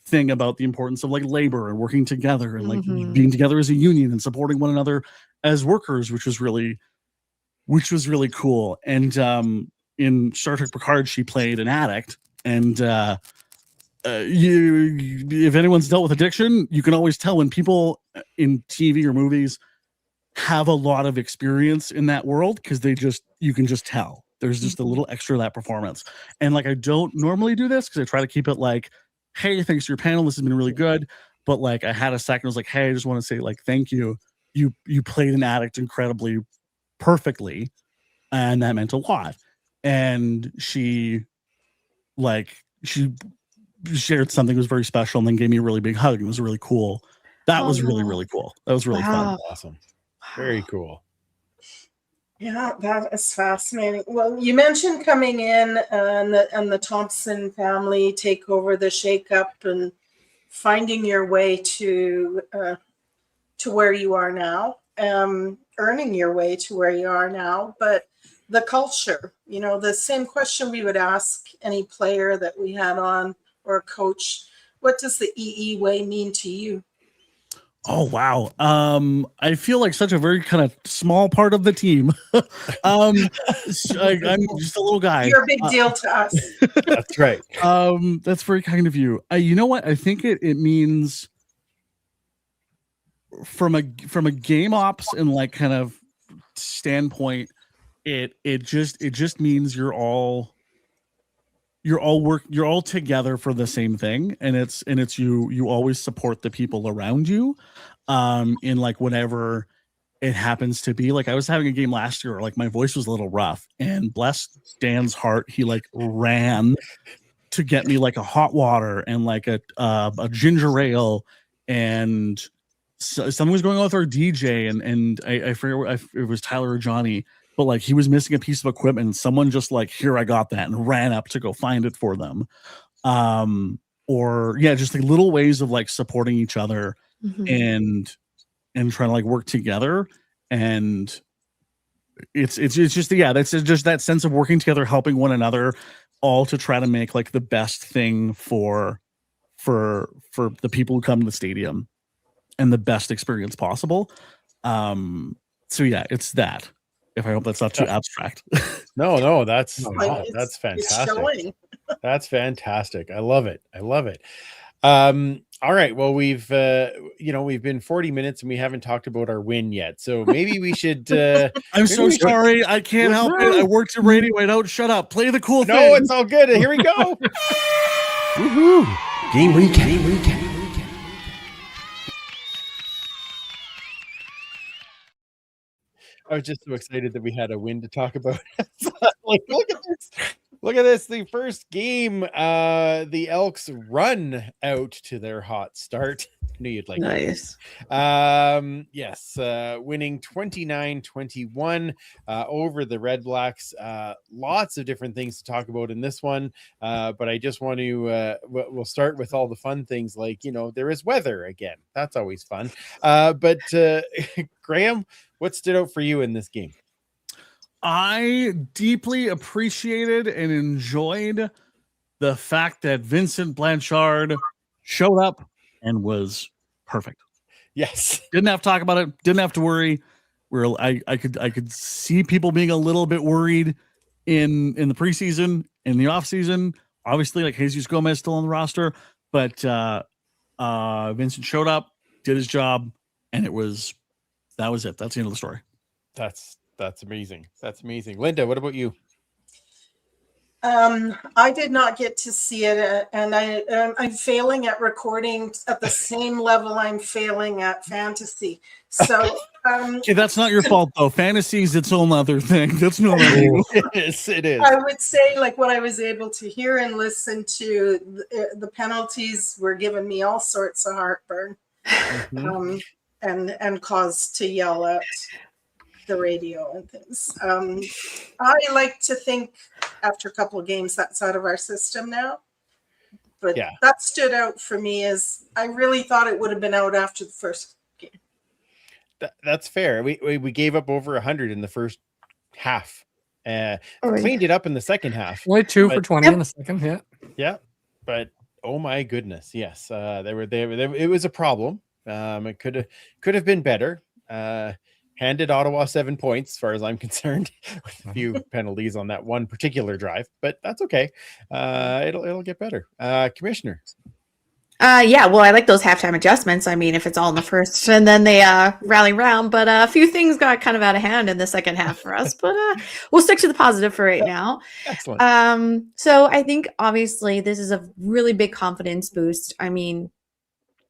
Speaker 6: thing about the importance of like labor and working together and like being together as a union and supporting one another as workers, which was really cool. And in Star Trek Picard, she played an addict. And if anyone's dealt with addiction, you can always tell when people in TV or movies have a lot of experience in that world, because you can just tell there's just a little extra of that performance. And like, I don't normally do this because I try to keep it like, hey, thanks to your panel, this has been really good. But like, I had a second, I was like, hey, I just want to say like, thank you. You played an addict incredibly perfectly, and that meant a lot. And she shared something that was very special and then gave me a really big hug. It was really cool. That was really, really cool. That was really fun.
Speaker 4: Wow.
Speaker 2: Awesome. Very cool.
Speaker 5: Yeah, that is fascinating. Well, you mentioned coming in and the Thompson family take over the shakeup and finding your way to where you are now, earning your way to where you are now. But the culture, the same question we would ask any player that we had on or a coach. What does the EE way mean to you?
Speaker 6: Oh wow. I feel like such a very kind of small part of the team. I'm just a little guy.
Speaker 5: You're a big deal to us.
Speaker 2: That's right.
Speaker 6: That's very kind of you. You know what? I think it means from a game ops and like kind of standpoint, it just means you're all together for the same thing, and it's you always support the people around you in like whatever it happens to be. Like I was having a game last year, like my voice was a little rough, and bless Dan's heart, he like ran to get me like a hot water and like a ginger ale, and something was going on with our DJ, and I forget if it was Tyler or Johnny, but like he was missing a piece of equipment and someone just like, here, I got that, and ran up to go find it for them. Or yeah, just like little ways of like supporting each other and trying to like work together. And it's just, yeah, that's just that sense of working together, helping one another, all to try to make like the best thing for the people who come to the stadium and the best experience possible. So yeah, it's that. If I hope that's not too abstract.
Speaker 2: No, that's
Speaker 5: Like,
Speaker 2: that's
Speaker 5: It's
Speaker 2: fantastic.
Speaker 5: showing.
Speaker 2: That's fantastic. I love it. All right. Well, we've been 40 minutes and we haven't talked about our win yet. So maybe we should
Speaker 6: I'm so sorry. I can't help it. I worked in radio. I don't shut up. Play the cool thing.
Speaker 2: No, it's all good. Here we go.
Speaker 1: Woohoo! Game recap.
Speaker 2: I was just so excited that we had a win to talk about. Like, look at this. Look at this. The first game, the Elks run out to their hot start. I knew you'd like
Speaker 4: Nice.
Speaker 2: it. Yes, winning 29-21 over the Red Blacks. Lots of different things to talk about in this one, but I just want to we'll start with all the fun things, like there is weather again. That's always fun. But Graham, what stood out for you in this game?
Speaker 6: I deeply appreciated and enjoyed the fact that Vincent Blanchard showed up and was perfect.
Speaker 2: Yes.
Speaker 6: Didn't have to talk about it. Didn't have to worry. I could see people being a little bit worried in the preseason, in the off season. Obviously, like Jesus Gomez still on the roster, but Vincent showed up, did his job, and that was it. That's the end of the story.
Speaker 2: That's amazing. That's amazing. Linda, what about you?
Speaker 5: I did not get to see it, and I'm failing at recording at the same level I'm failing at fantasy. So
Speaker 6: Okay, that's not your fault though. Fantasy is its own other thing. That's not you.
Speaker 2: It is.
Speaker 5: I would say, like, what I was able to hear and listen to, the penalties were giving me all sorts of heartburn, and cause to yell at the radio and things. I like to think after a couple of games that's out of our system now. But
Speaker 2: Yeah.
Speaker 5: that stood out for me as I really thought it would have been out after the first game.
Speaker 2: That's fair. We gave up over 100 in the first half.
Speaker 4: Oh,
Speaker 2: Cleaned it up in the second half.
Speaker 3: Only 2 for
Speaker 2: But-
Speaker 3: 20 in the second. Yeah.
Speaker 2: Yeah, but oh my goodness, yes, it was a problem. It could have been better. Handed Ottawa 7 points, as far as I'm concerned, with a few penalties on that one particular drive, but that's okay. It'll get better. Commissioner.
Speaker 4: Yeah, well, I like those halftime adjustments. I mean, if it's all in the first and then they rally round, but a few things got kind of out of hand in the second half for us. But we'll stick to the positive for right now.
Speaker 2: Excellent.
Speaker 4: So I think obviously this is a really big confidence boost. I mean,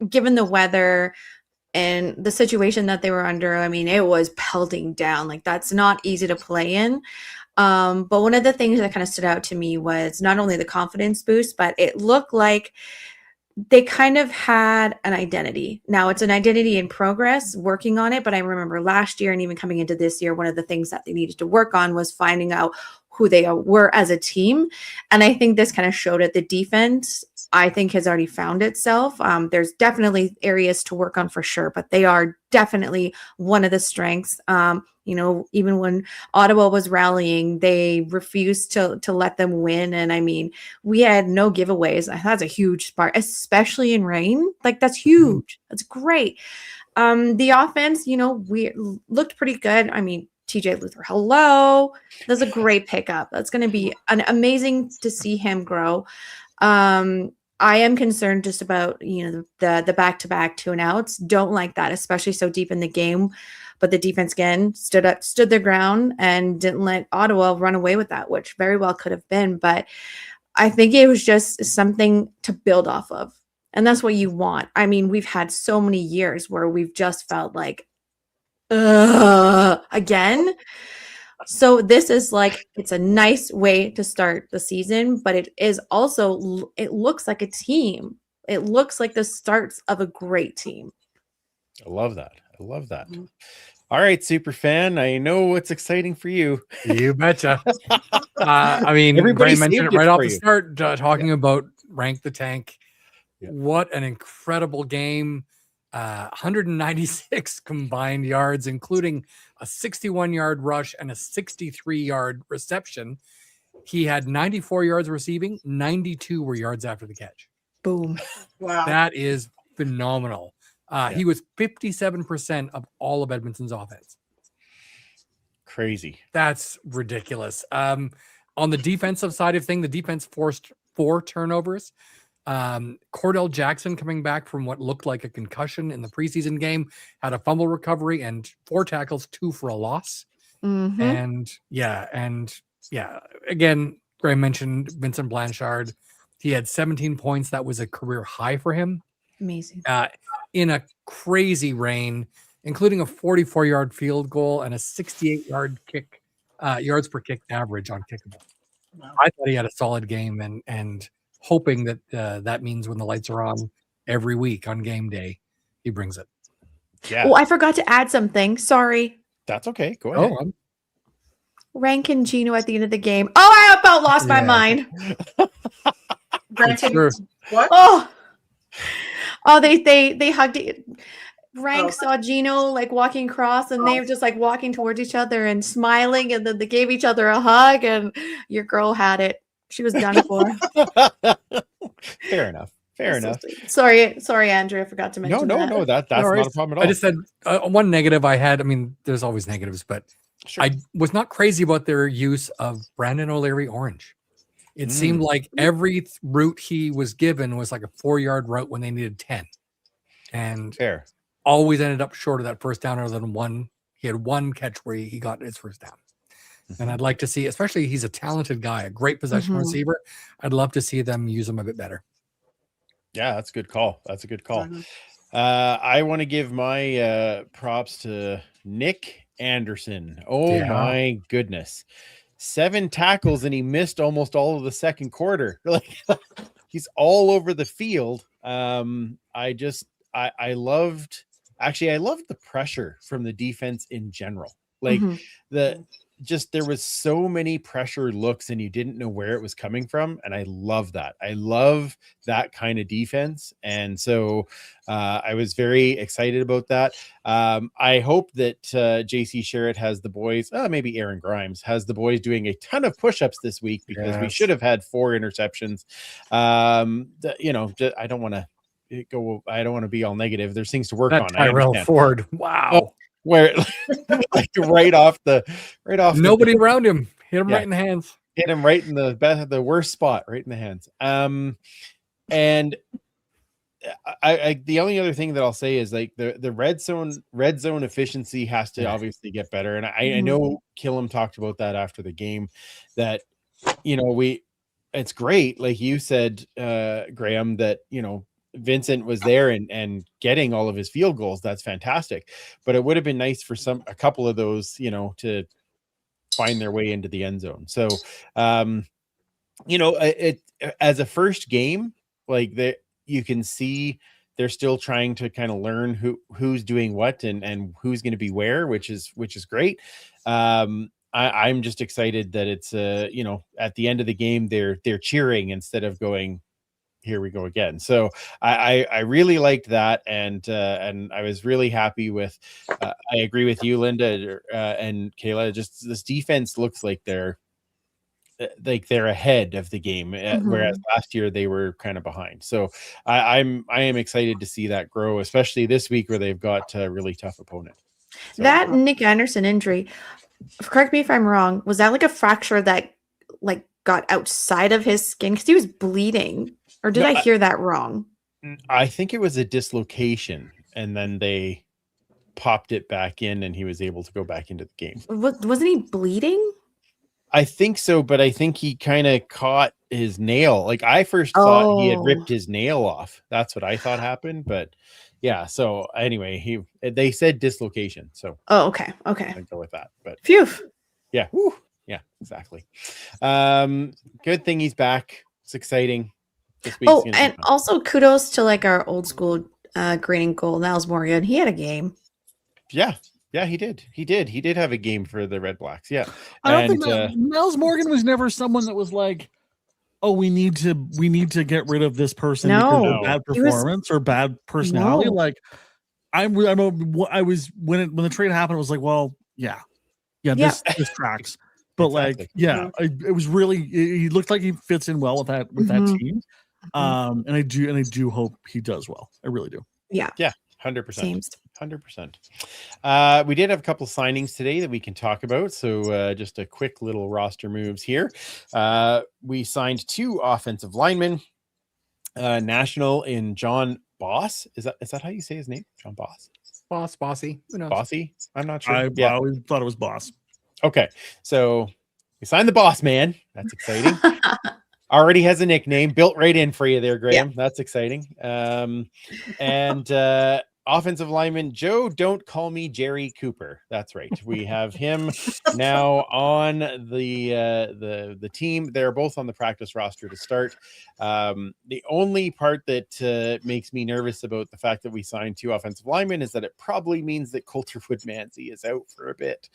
Speaker 4: given the weather and the situation that they were under, I mean, it was pelting down. Like, that's not easy to play in. But one of the things that kind of stood out to me was not only the confidence boost, but it looked like they kind of had an identity. Now it's an identity in progress, working on it. But I remember last year and even coming into this year, one of the things that they needed to work on was finding out who they were as a team. And I think this kind of showed it. The defense, I think, has already found itself. There's definitely areas to work on for sure, but they are definitely one of the strengths. Even when Ottawa was rallying, they refused to let them win. And I mean, we had no giveaways. That's a huge spark, especially in rain. Like, that's huge. That's great. The offense, we looked pretty good. I mean, TJ Luther, hello. That's a great pickup. That's going to be amazing to see him grow. I am concerned just about, the back-to-back 2-and-outs. Don't like that, especially so deep in the game. But the defense again stood their ground and didn't let Ottawa run away with that, which very well could have been. But I think it was just something to build off of. And that's what you want. I mean, we've had so many years where we've just felt like, again. So this is like, it's a nice way to start the season, but it is also, it looks like a team. It looks like the starts of a great team.
Speaker 2: I love that. All right, super fan. I know what's exciting for you.
Speaker 3: You betcha. I mean,
Speaker 2: Everybody
Speaker 3: Gray mentioned
Speaker 2: saved
Speaker 3: it right
Speaker 2: it
Speaker 3: off
Speaker 2: for
Speaker 3: the
Speaker 2: you.
Speaker 3: start, talking about Rank the Tank.
Speaker 2: Yeah.
Speaker 3: What an incredible game. 196 combined yards, including a 61-yard rush and a 63-yard reception. He had 94 yards receiving, 92 were yards after the catch.
Speaker 4: Boom.
Speaker 5: Wow.
Speaker 3: That is phenomenal. He was 57% of all of Edmonton's offense.
Speaker 2: Crazy.
Speaker 3: That's ridiculous. On the defensive side of things, the defense forced 4 turnovers. Cordell Jackson, coming back from what looked like a concussion in the preseason game, had a fumble recovery and 4 tackles, 2 for a loss.
Speaker 4: Mm-hmm.
Speaker 3: And again, Gray mentioned Vincent Blanchard. He had 17 points. That was a career high for him.
Speaker 4: Amazing.
Speaker 3: In a crazy rain, including a 44-yard field goal and a 68-yard kick, yards per kick average on kickable.
Speaker 5: Wow.
Speaker 3: I thought he had a solid game, and hoping that that means when the lights are on every week on game day, he brings it.
Speaker 2: Yeah.
Speaker 4: Oh, I forgot to add something. Sorry.
Speaker 2: That's okay. Go ahead.
Speaker 3: Oh,
Speaker 4: Rank and Gino at the end of the game. Oh, I about lost my
Speaker 3: Yeah.
Speaker 4: mind.
Speaker 5: Granted,
Speaker 3: true.
Speaker 5: what?
Speaker 4: Oh, they hugged it. Rank
Speaker 5: Oh.
Speaker 4: saw Gino like walking across, and they were just like walking towards each other and smiling, and then they gave each other a hug, and your girl had it. She was done for.
Speaker 2: Fair enough. Fair enough.
Speaker 4: Sorry, Andrew. I forgot to mention that.
Speaker 2: No, that's
Speaker 3: No
Speaker 2: not
Speaker 3: worries.
Speaker 2: a problem at all.
Speaker 3: I just said one negative I had. I mean, there's always negatives, but
Speaker 2: Sure.
Speaker 3: I was not crazy about their use of Brandon O'Leary Orange. It seemed like every route he was given was like a 4-yard route when they needed 10. And
Speaker 2: Fair.
Speaker 3: always ended up short of that first down, other than one. He had one catch where he got his first down. And I'd like to see, especially he's a talented guy, a great possession receiver. I'd love to see them use him a bit better.
Speaker 2: Yeah, that's a good call.
Speaker 5: Mhm.
Speaker 2: I want to give my props to Nick Anderson. Oh
Speaker 3: Yeah.
Speaker 2: my goodness. 7 tackles and he missed almost all of the second quarter. Like, he's all over the field. I loved the pressure from the defense in general. Like, there was so many pressure looks and you didn't know where it was coming from. And I love that. I love that kind of defense. And so I was very excited about that. I hope that JC Sherritt has the boys, maybe Aaron Grimes has the boys doing a ton of push-ups this week, because we should have had 4 interceptions. I don't want to be all negative. There's things to work on.
Speaker 3: Tyrell Ford. Wow.
Speaker 2: Where like right off
Speaker 3: Nobody around him. Hit him
Speaker 2: Yeah.
Speaker 3: right in the hands.
Speaker 2: hit him right in the worst spot, right in the hands. And I the only other thing that I'll say is like the red zone efficiency has to obviously get better. And I know Killam talked about that after the game, that it's great, like you said, Graham, that Vincent was there and getting all of his field goals. That's fantastic. But it would have been nice for a couple of those, to find their way into the end zone. So, it as a first game, like you can see they're still trying to kind of learn who's doing what and who's going to be where, which is great. I'm just excited that it's at the end of the game they're cheering instead of going, here we go again. So I really liked that, and I was really happy with. I agree with you, Linda and Kayla. Just this defense looks like they're ahead of the game, whereas last year they were kind of behind. So I am excited to see that grow, especially this week where they've got a really tough opponent. So,
Speaker 4: that Nick Anderson injury, correct me if I'm wrong, was that like a fracture that like got outside of his skin because he was bleeding, or did I hear that wrong?
Speaker 2: I think it was a dislocation, and then they popped it back in, and he was able to go back into the game.
Speaker 4: Wasn't he bleeding?
Speaker 2: I think so, but I think he kind of caught his nail. Like I first thought he had ripped his nail off. That's what I thought happened, but yeah. So anyway, they said dislocation. So
Speaker 4: okay.
Speaker 2: I go with that. But
Speaker 4: phew.
Speaker 2: Yeah. Woo. Yeah, exactly. Good thing he's back. It's exciting. This week's
Speaker 4: and also kudos to like our old school green and gold, Niles Morgan. He had a game.
Speaker 2: Yeah, he did. He did have a game for the Red Blacks. Yeah.
Speaker 6: I don't think Niles Morgan was never someone that was like, oh, we need to get rid of this person because of bad performance or bad personality.
Speaker 4: No.
Speaker 2: Like
Speaker 6: I was when the trade happened, it was like, well, yeah, this tracks. But
Speaker 2: exactly.
Speaker 6: It was really, he looked like he fits in well with that team. And I do hope he does well. I really do.
Speaker 4: Yeah.
Speaker 2: 100%. 100%. We did have a couple signings today that we can talk about. So just a quick little roster moves here. We signed 2 offensive linemen, national in John Boss. Is that how you say his name? John Boss?
Speaker 3: Bossy. Who knows?
Speaker 2: Bossy? I'm not sure.
Speaker 6: I always thought it was Boss.
Speaker 2: Okay. So we signed the Boss Man. That's exciting. Already has a nickname built right in for you there, Graham. Yeah. That's exciting. And offensive lineman Joe, don't call me Jerry Cooper. That's right. We have him now on the team. They're both on the practice roster to start. The only part that makes me nervous about the fact that we signed 2 offensive linemen is that it probably means that Coulter Woodmansey is out for a bit.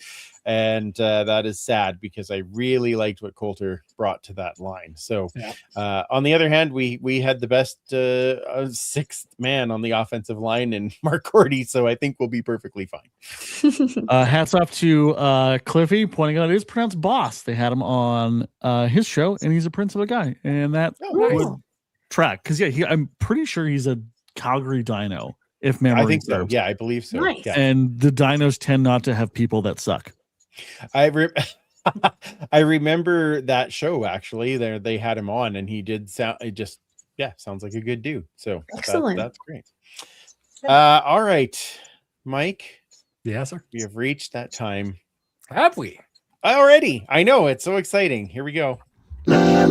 Speaker 2: And that is sad because I really liked what Coulter brought to that line. So on the other hand, we had the best 6th man on the offensive line in Mark Cordy, so I think we'll be perfectly fine.
Speaker 6: Hats off to Cliffy pointing out it is pronounced Boss. They had him on his show, and he's a prince of a guy, and that would track because I'm pretty sure he's a Calgary Dino. If memory,
Speaker 2: I think so.
Speaker 6: serves.
Speaker 2: Yeah, I believe so.
Speaker 4: Nice.
Speaker 2: Yeah.
Speaker 6: And the Dinos tend not to have people that suck.
Speaker 2: I remember that show actually. There they had him on, and he did sound. It just sounds like a good dude. So
Speaker 4: excellent.
Speaker 2: That's great. All right, Mike.
Speaker 3: Yeah, sir.
Speaker 2: We have reached that time.
Speaker 3: Have we?
Speaker 2: Already. I know, it's so exciting. Here we go.
Speaker 1: It's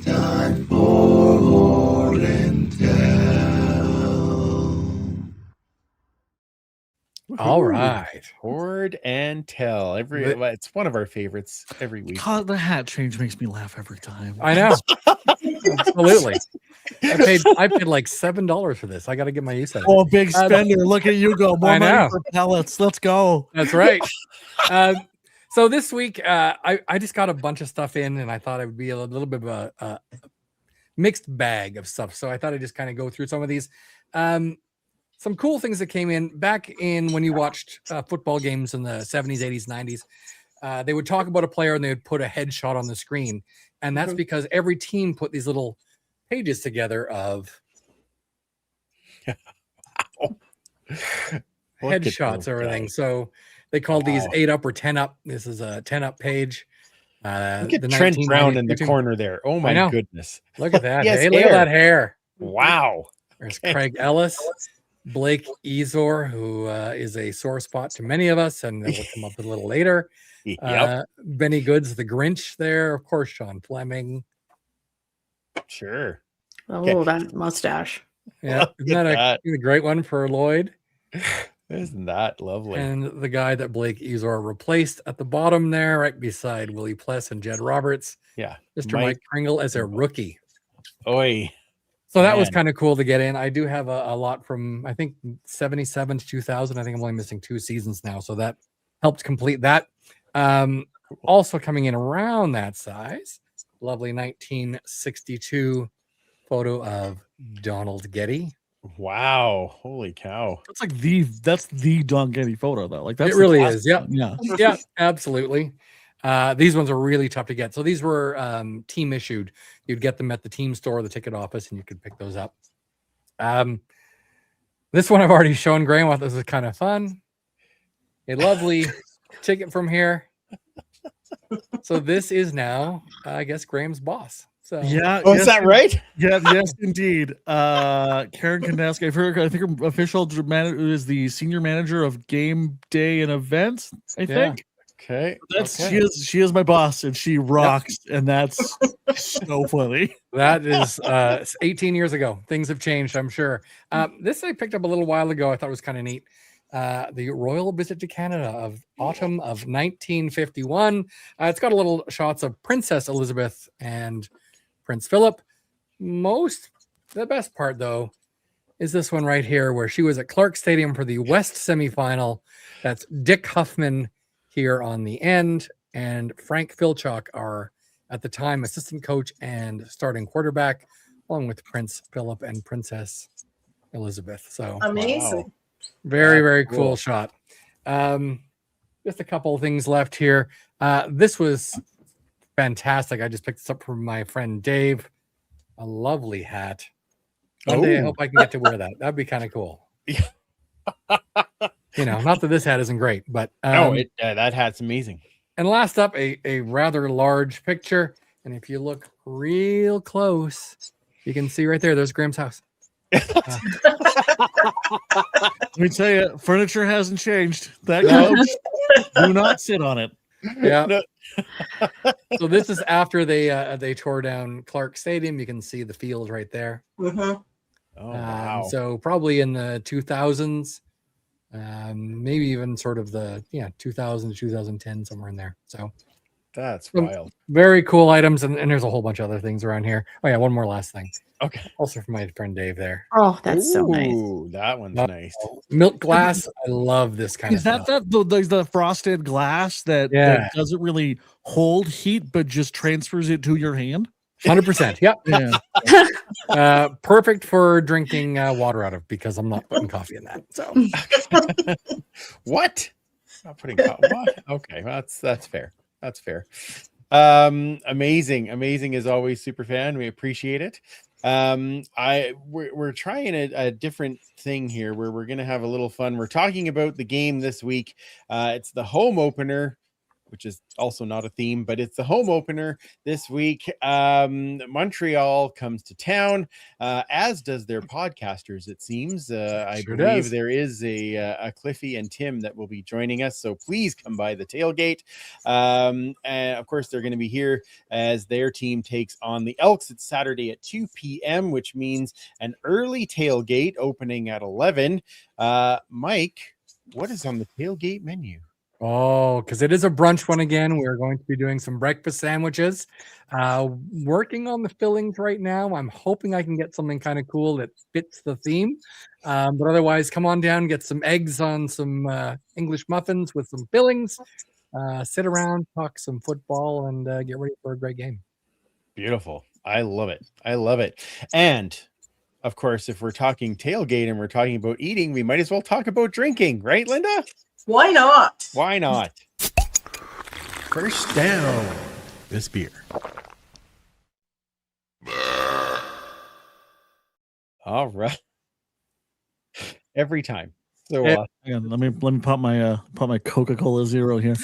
Speaker 1: time for Hoard and Tell.
Speaker 3: All right.
Speaker 2: Hoard and Tell. It's one of our favorites every week.
Speaker 6: God, the hat change makes me laugh every time.
Speaker 3: I know. Absolutely. I paid like $7 for this. I got to get my use out of it.
Speaker 6: Oh, big spender. Look at you go. More money for pellets. Let's go.
Speaker 3: That's right. So this week, I just got a bunch of stuff in, and I thought it would be a little bit of a mixed bag of stuff. So I thought I'd just kind of go through some of these. Some cool things that came in back in when you watched football games in the 70s, 80s, 90s. They would talk about a player and they would put a headshot on the screen. And that's because every team put these little pages together of headshots, everything. So they called these 8 up or 10 up. This is a 10 up page.
Speaker 2: Look at Trent Brown in the corner there. Oh my goodness.
Speaker 3: Look at that. Hey, look at that hair.
Speaker 2: Wow.
Speaker 3: There's Craig Ellis, Blake Ezor, who is a sore spot to many of us, and we'll come up a little later. Benny Goods, the Grinch there. Of course, Sean Fleming.
Speaker 2: Sure.
Speaker 4: Oh, that mustache.
Speaker 3: Yeah,
Speaker 2: Look
Speaker 3: isn't
Speaker 2: at
Speaker 3: that a great one for Lloyd?
Speaker 2: Isn't that lovely?
Speaker 3: And the guy that Blake Ezor replaced at the bottom there, right beside Willie Pless and Jed Roberts,
Speaker 2: Yeah.
Speaker 3: Mr. Mike Pringle as a
Speaker 2: Pringle.
Speaker 3: rookie.
Speaker 2: Oi.
Speaker 3: So that was
Speaker 2: Man.
Speaker 3: kind of cool to get in. I do have a lot from, I think, 77 to 2000. I think I'm only missing 2 seasons now. So that helped complete that. Also coming in around that size, lovely 1962 photo of Donald Getty.
Speaker 2: Wow. Holy cow.
Speaker 6: That's the Don Getty photo though. Like that's
Speaker 3: It
Speaker 6: the
Speaker 3: really
Speaker 6: classic
Speaker 3: is. Yeah.
Speaker 6: one. Yeah.
Speaker 3: Yeah, absolutely. These ones are really tough to get. So these were team issued. You'd get them at the team store, the ticket office, and you could pick those up. This one I've already shown Graham. I thought this was kind of fun. A lovely ticket from here. So this is now, I guess, Graham's boss. So
Speaker 6: Yeah.
Speaker 2: Oh, is that right?
Speaker 6: Yeah, yes, indeed. Karen Kandeski, I think her official is the senior manager of game day and events. I think
Speaker 2: Okay.
Speaker 6: she is my boss, and she rocks, and that's so funny.
Speaker 3: that is 18 years ago. Things have changed, I'm sure. This I picked up a little while ago. I thought it was kind of neat. The royal visit to Canada of autumn of 1951. It's got a little shots of Princess Elizabeth and Prince Philip. The best part though is this one right here where she was at Clark Stadium for the West semifinal. That's Dick Huffman here on the end, and Frank Filchock are at the time assistant coach and starting quarterback, along with Prince Philip and Princess Elizabeth. So
Speaker 5: Amazing.
Speaker 2: Wow.
Speaker 3: very,
Speaker 2: That's
Speaker 3: very
Speaker 2: cool.
Speaker 3: cool shot. Just a couple of things left here. This was fantastic. I just picked this up from my friend Dave. A lovely hat. One day I hope I can get to wear that. That'd be kind of cool. Not that this hat isn't great, but
Speaker 2: that hat's amazing.
Speaker 3: and last up, a rather large picture. And if you look real close, you can see right there, there's Graham's house.
Speaker 6: Let me tell you, furniture hasn't changed. That couch, do not sit on it.
Speaker 3: Yeah. So this is after they tore down Clark Stadium. You can see the field right there.
Speaker 5: Mhm.
Speaker 2: Oh, wow.
Speaker 3: So probably in the 2000s, maybe even sort of the 2000 to 2010, somewhere in there. So
Speaker 2: That's wild.
Speaker 3: very cool items, and there's a whole bunch of other things around here. Oh yeah, one more last thing.
Speaker 2: Okay.
Speaker 3: Also from my friend Dave there.
Speaker 4: Oh, that's so nice.
Speaker 2: Ooh, that one's nice.
Speaker 3: Milk glass. I love this kind
Speaker 6: Is
Speaker 3: of
Speaker 6: that
Speaker 3: stuff.
Speaker 6: the frosted glass that doesn't really hold heat, but just transfers it to your hand?
Speaker 3: 100%. Yep.
Speaker 6: Yeah.
Speaker 3: Perfect for drinking water out of, because I'm not putting coffee in that. So
Speaker 2: What? Not putting what? Okay, well, that's fair. That's fair. Amazing as always, super fan. We appreciate it. We're trying a different thing here where we're gonna have a little fun. We're talking about the game this week. It's the home opener, which is also not a theme, but it's the home opener this week. Montreal comes to town, as does their podcasters, it seems. I
Speaker 3: Sure
Speaker 2: believe
Speaker 3: does.
Speaker 2: there is a Cliffy and Tim that will be joining us, so please come by the tailgate. And of course, they're going to be here as their team takes on the Elks. It's Saturday at 2 p.m., which means an early tailgate opening at 11. Mike, what is on the tailgate menu?
Speaker 3: Oh, because it is a brunch one again. We're going to be doing some breakfast sandwiches. Working on the fillings right now. I'm hoping I can get something kind of cool that fits the theme. But otherwise, come on down, get some eggs on some English muffins with some fillings. Sit around, talk some football, and get ready for a great game.
Speaker 2: Beautiful. I love it. I love it. And of course, if we're talking tailgate and we're talking about eating, we might as well talk about drinking, right, Linda?
Speaker 5: Why not?
Speaker 2: Why not? First down, this beer. All right. Every time. So
Speaker 6: Hang on, let me pop my Coca-Cola Zero here.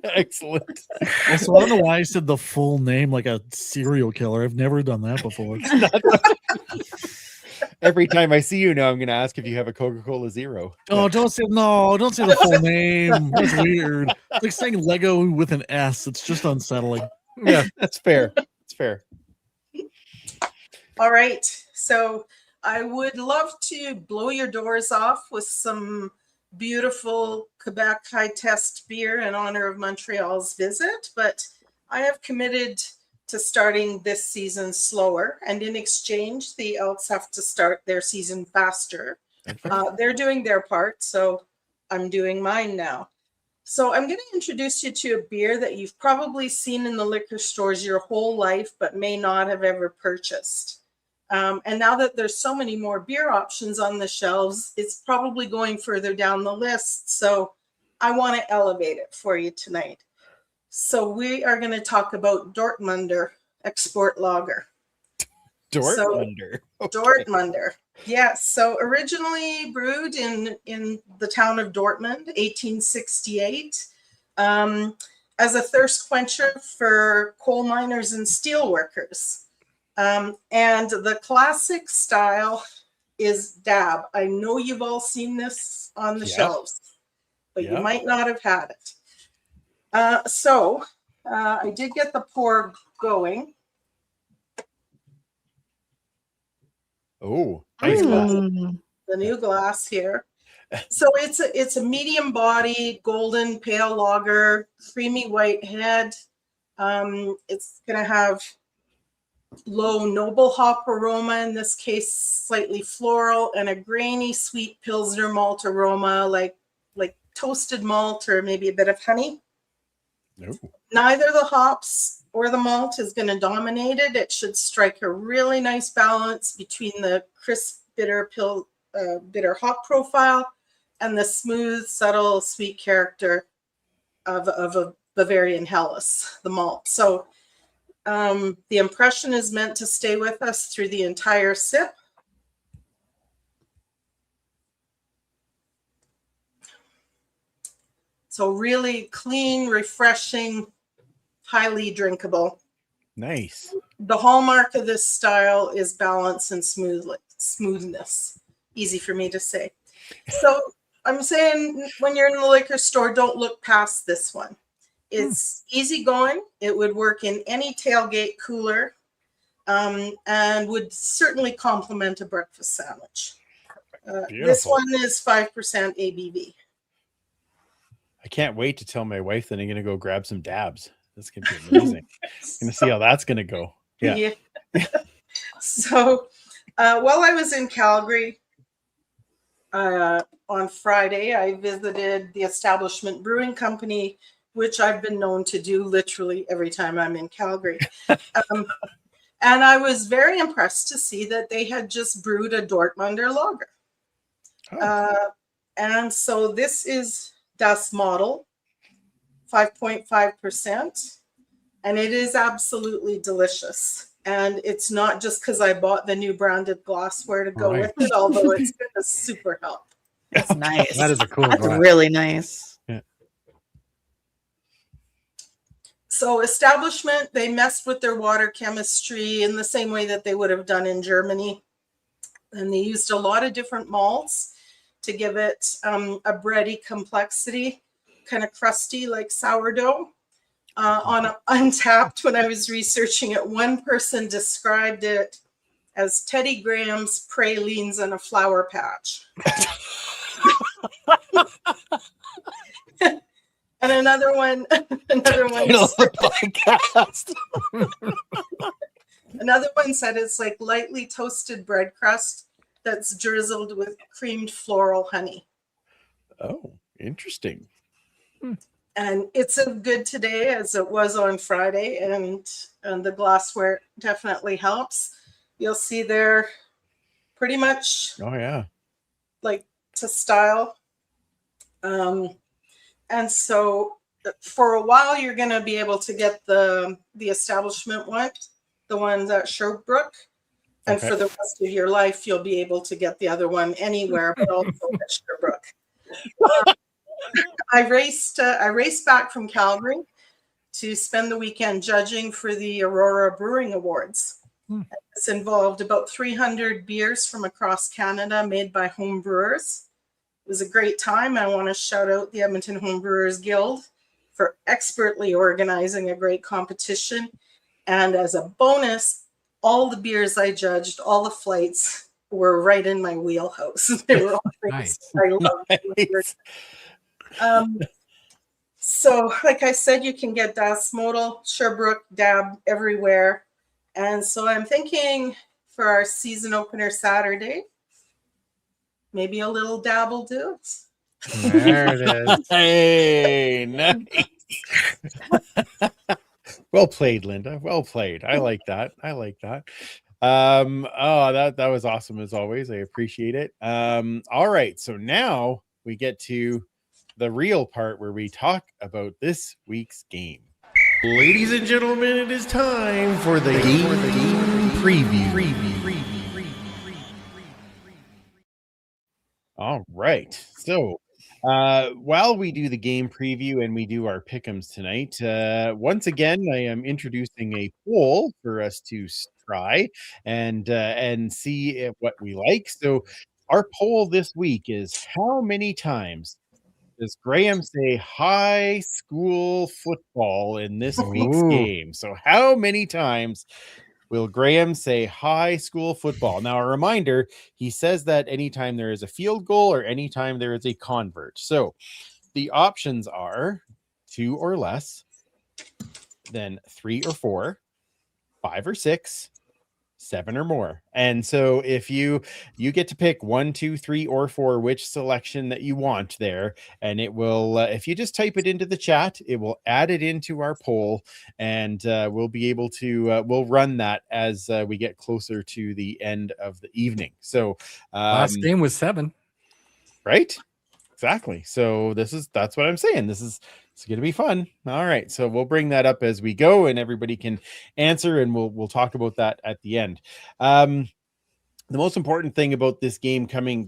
Speaker 2: excellent.
Speaker 6: Also, I don't know why I said the full name like a serial killer. I've never done that before.
Speaker 2: Every time I see you now, I'm going to ask if you have a Coca-Cola Zero.
Speaker 6: Oh, don't say the full name. That's weird. It's like saying Lego with an S. It's just unsettling.
Speaker 2: Yeah, that's fair. It's fair.
Speaker 5: All right. So I would love to blow your doors off with some beautiful Quebec high test beer in honor of Montreal's visit, but I have committed to starting this season slower, and in exchange, the Elks have to start their season faster. They're doing their part, so I'm doing mine now. So I'm going to introduce you to a beer that you've probably seen in the liquor stores your whole life, but may not have ever purchased. And now that there's so many more beer options on the shelves, it's probably going further down the list. So I want to elevate it for you tonight. So we are going to talk about Dortmunder Export Lager.
Speaker 2: Dortmunder.
Speaker 5: So, Dortmunder. Yes. So originally brewed in the town of Dortmund, 1868, as a thirst quencher for coal miners and steel workers. And the classic style is Dab. I know you've all seen this on the shelves, but you might not have had it. So I did get the pour going.
Speaker 2: Oh, nice glass.
Speaker 5: The new glass here. So it's a medium body, golden pale lager, creamy white head. It's going to have low noble hop aroma, in this case slightly floral, and a grainy sweet Pilsner malt aroma, like toasted malt or maybe a bit of honey.
Speaker 2: No.
Speaker 5: Neither the hops or the malt is going to dominate it. It should strike a really nice balance between the crisp, bitter hop profile and the smooth, subtle, sweet character of a Bavarian Helles, the malt. So the impression is meant to stay with us through the entire sip. So really clean, refreshing, highly drinkable.
Speaker 2: Nice.
Speaker 5: The hallmark of this style is balance and smoothness. Easy for me to say. So I'm saying when you're in the liquor store, don't look past this one. It's easygoing. It would work in any tailgate cooler, and would certainly complement a breakfast sandwich. This one is 5% ABV.
Speaker 2: I can't wait to tell my wife that I'm going to go grab some dabs. That's going to be amazing. I'm going to see how that's going to go. Yeah.
Speaker 5: So while I was in Calgary on Friday, I visited the Establishment Brewing Company, which I've been known to do literally every time I'm in Calgary. And I was very impressed to see that they had just brewed a Dortmunder lager. And so this is Das Model, 5.5%, and it is absolutely delicious. And it's not just because I bought the new branded glassware to go with it, although it's going to super help.
Speaker 4: That's nice.
Speaker 3: That is a cool
Speaker 4: That's
Speaker 3: glass.
Speaker 4: really nice.
Speaker 2: Yeah.
Speaker 5: So Establishment, they messed with their water chemistry in the same way that they would have done in Germany. And they used a lot of different malts to give it a bready complexity, kind of crusty like sourdough. On Untapped, when I was researching it, one person described it as Teddy Graham's pralines in a flower patch. And another one said it's like lightly toasted bread crust that's drizzled with creamed floral honey.
Speaker 2: Oh, interesting.
Speaker 5: And it's as good today as it was on Friday, and the glassware definitely helps. You'll see they're pretty much like to style. And so for a while, you're going to be able to get the Establishment one, the ones at Sherbrooke. And for the rest of your life, you'll be able to get the other one anywhere, but also at Sherbrooke. I raced back from Calgary to spend the weekend judging for the Aurora Brewing Awards. This involved about 300 beers from across Canada made by home brewers. It was a great time. I want to shout out the Edmonton Home Brewers Guild for expertly organizing a great competition. And as a bonus, all the beers I judged, all the flights were right in my wheelhouse. They were all things I love.
Speaker 2: Nice.
Speaker 5: So, like I said, you can get Das Model, Sherbrooke, Dab everywhere. And so I'm thinking for our season opener Saturday, maybe a little dab will do.
Speaker 3: There it is.
Speaker 2: Hey, nice. Well played, Linda. Well played. I like that. I like that. Oh, that was awesome as always. I appreciate it. All right. So now we get to the real part where we talk about this week's game. Ladies and gentlemen, it is time for the game preview. All right. So while we do the game preview and we do our pick'ems tonight, once again, I am introducing a poll for us to try and see what we like. So our poll this week is: how many times does Graham say high school football in this week's
Speaker 3: Ooh.
Speaker 2: game? So how many times will Graham say high school football? Now, a reminder, he says that anytime there is a field goal or anytime there is a convert. So the options are 2 or less, then 3 or 4, 5 or 6, 7 or more. And so if you get to pick 1, 2, 3, or 4, which selection that you want there, and it will, if you just type it into the chat, it will add it into our poll, and we'll be able to, we'll run that as we get closer to the end of the evening. So
Speaker 3: Last game was 7.
Speaker 2: right? Exactly. So that's what I'm saying. It's going to be fun. All right. So we'll bring that up as we go, and everybody can answer, and we'll talk about that at the end. The most important thing about this game coming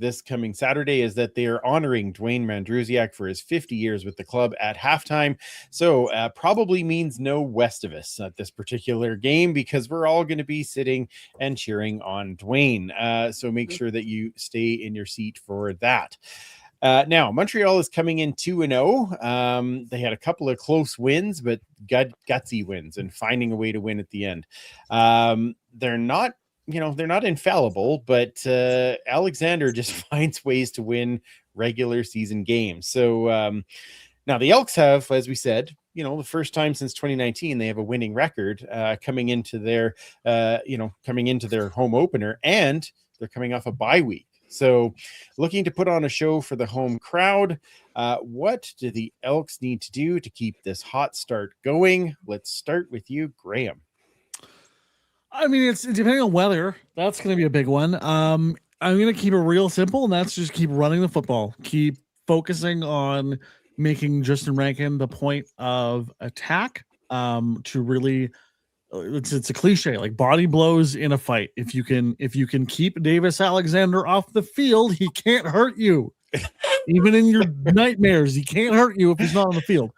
Speaker 2: Saturday is that they are honoring Dwayne Mandrusiak for his 50 years with the club at halftime. So probably means no West of us at this particular game, because we're all going to be sitting and cheering on Dwayne. So make sure that you stay in your seat for that. Now, Montreal is coming in 2-0. They had a couple of close wins, but gutsy wins and finding a way to win at the end. They're not infallible, but Alexander just finds ways to win regular season games. So now the Elks have, as we said, the first time since 2019, they have a winning record coming into their home opener, and they're coming off a bye week. So looking to put on a show for the home crowd. What do the Elks need to do to keep this hot start going? Let's start with you, Graham.
Speaker 6: I mean, it's depending on weather. That's going to be a big one. I'm going to keep it real simple, and that's just keep running the football. Keep focusing on making Justin Rankin the point of attack to really it's a cliche, like body blows in a fight. If you can keep Davis Alexander off the field, he can't hurt you. Even in your nightmares, he can't hurt you if he's not on the field.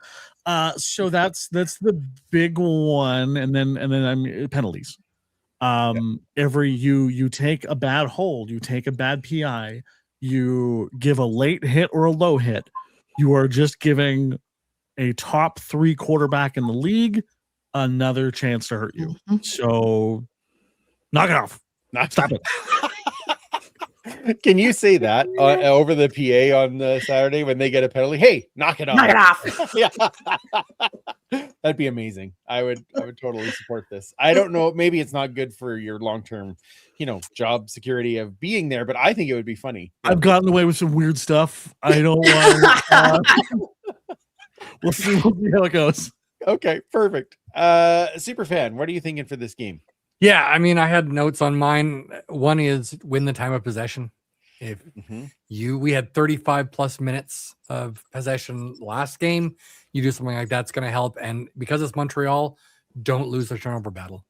Speaker 6: So that's the big one, and then I'm penalties. Every you take a bad hold, you take a bad PI, you give a late hit or a low hit, you are just giving a top 3 quarterback in the league another chance to hurt you. So knock it off. Stop it.
Speaker 2: Can you say that over the PA on Saturday when they get a penalty? Hey, knock it off.
Speaker 4: Knock it off.
Speaker 2: Yeah. That'd be amazing. I would totally support this. I don't know, maybe it's not good for your long-term, job security of being there, but I think it would be funny.
Speaker 6: I've gotten away with some weird stuff. I don't want we'll see how it goes.
Speaker 2: Okay, perfect. Superfan, what are you thinking for this game?
Speaker 3: Yeah, I mean, I had notes on mine. One is win the time of possession. If we had 35 plus minutes of possession last game, you do something like that's going to help. And because it's Montreal, don't lose the turnover battle.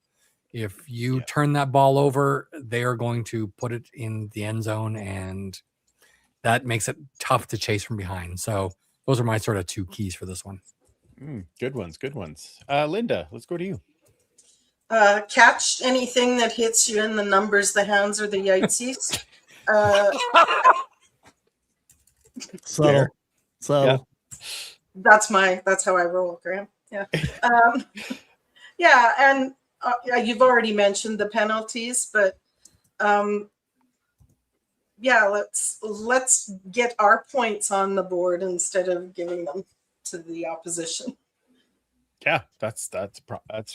Speaker 3: If you turn that ball over, they are going to put it in the end zone, and that makes it tough to chase from behind. So those are my sort of 2 keys for this one.
Speaker 2: Good ones. Linda, let's go to you.
Speaker 5: Catch anything that hits you in the numbers, the hands, or the yightsies.
Speaker 6: So
Speaker 5: that's how I roll, Graham. Yeah. And you've already mentioned the penalties, but yeah, let's get our points on the board instead of giving them to the opposition.
Speaker 2: Yeah, that's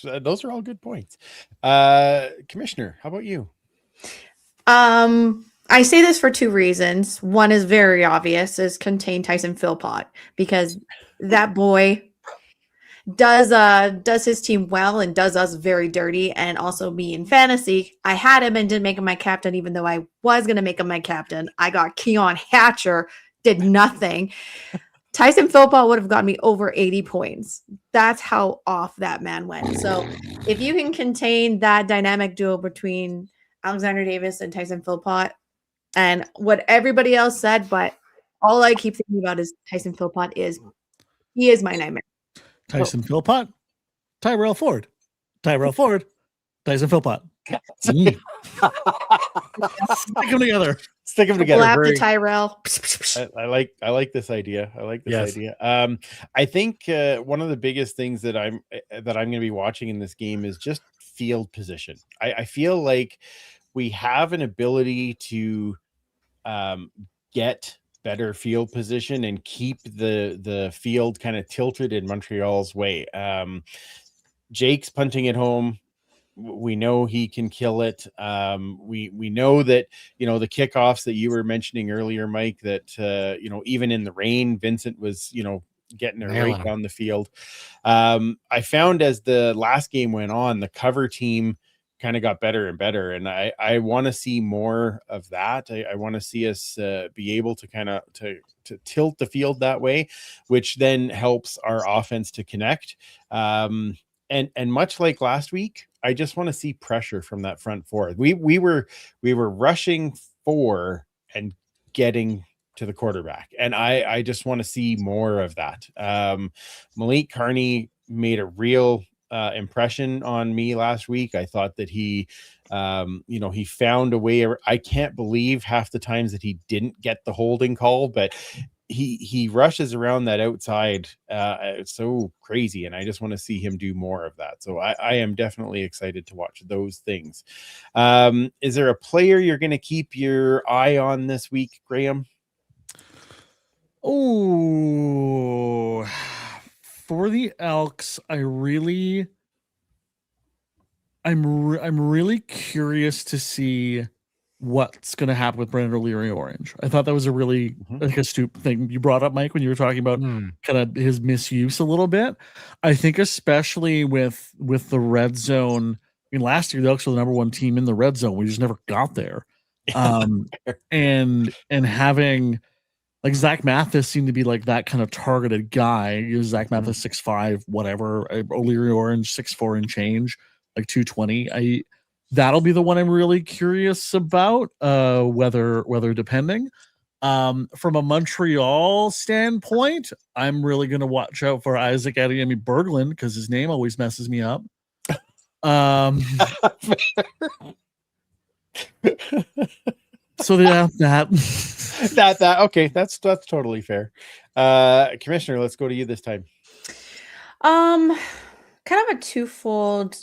Speaker 2: those are all good points. Commissioner, how about you?
Speaker 4: I say this for two reasons. One is very obvious: is contain Tyson Philpott, because that boy does his team well and does us very dirty. And also, me in fantasy, I had him and didn't make him my captain, even though I was gonna make him my captain. I got Keon Hatcher, did nothing. Tyson Philpott would have got me over 80 points. That's how off that man went. So if you can contain that dynamic duo between Alexander Davis and Tyson Philpott, and what everybody else said, but all I keep thinking about is Tyson Philpott he is my nightmare.
Speaker 6: Tyson Philpott, Tyrell Ford, Tyson Philpott. Stick them together.
Speaker 2: Stick them together.
Speaker 4: Slap the Tyrell.
Speaker 2: I like this idea. I like this idea. I think one of the biggest things that I'm going to be watching in this game is just field position. I feel like we have an ability to get better field position and keep the field kind of tilted in Montreal's way. Jake's punting it home. We know he can kill it. We know that, the kickoffs that you were mentioning earlier, Mike, that, even in the rain, Vincent was, getting it right down the field. I found as the last game went on, the cover team kind of got better and better. And I want to see more of that. I want to see us be able to kind of to tilt the field that way, which then helps our offense to connect. And much like last week, I just want to see pressure from that front four. We were rushing for and getting to the quarterback, and I just want to see more of that. Malik Carney made a real impression on me last week. I thought that he found a way. I can't believe half the times that he didn't get the holding call, but he rushes around that outside. It's so crazy, and I just want to see him do more of that. So I am definitely excited to watch those things. Is there a player you're going to keep your eye on this week, Graham?
Speaker 6: Oh, for the Elks, I'm really curious to see what's going to happen with Brendan O'Leary Orange. I thought that was a really astute thing you brought up, Mike, when you were talking about kind of his misuse a little bit. I think especially with the red zone. I mean, last year the Elks were the number one team in the red zone. We just never got there. And having like Zach Mathis seemed to be like that kind of targeted guy. Zach Mathis 6'5", whatever. O'Leary Orange 6'4" and change, like 220. That'll be the one I'm really curious about, weather depending. From a Montreal standpoint, I'm really going to watch out for Isaac Adeyemi Berglund because his name always messes me up. So yeah, that
Speaker 2: okay, that's totally fair. Commissioner, let's go to you this time.
Speaker 4: Kind of a twofold.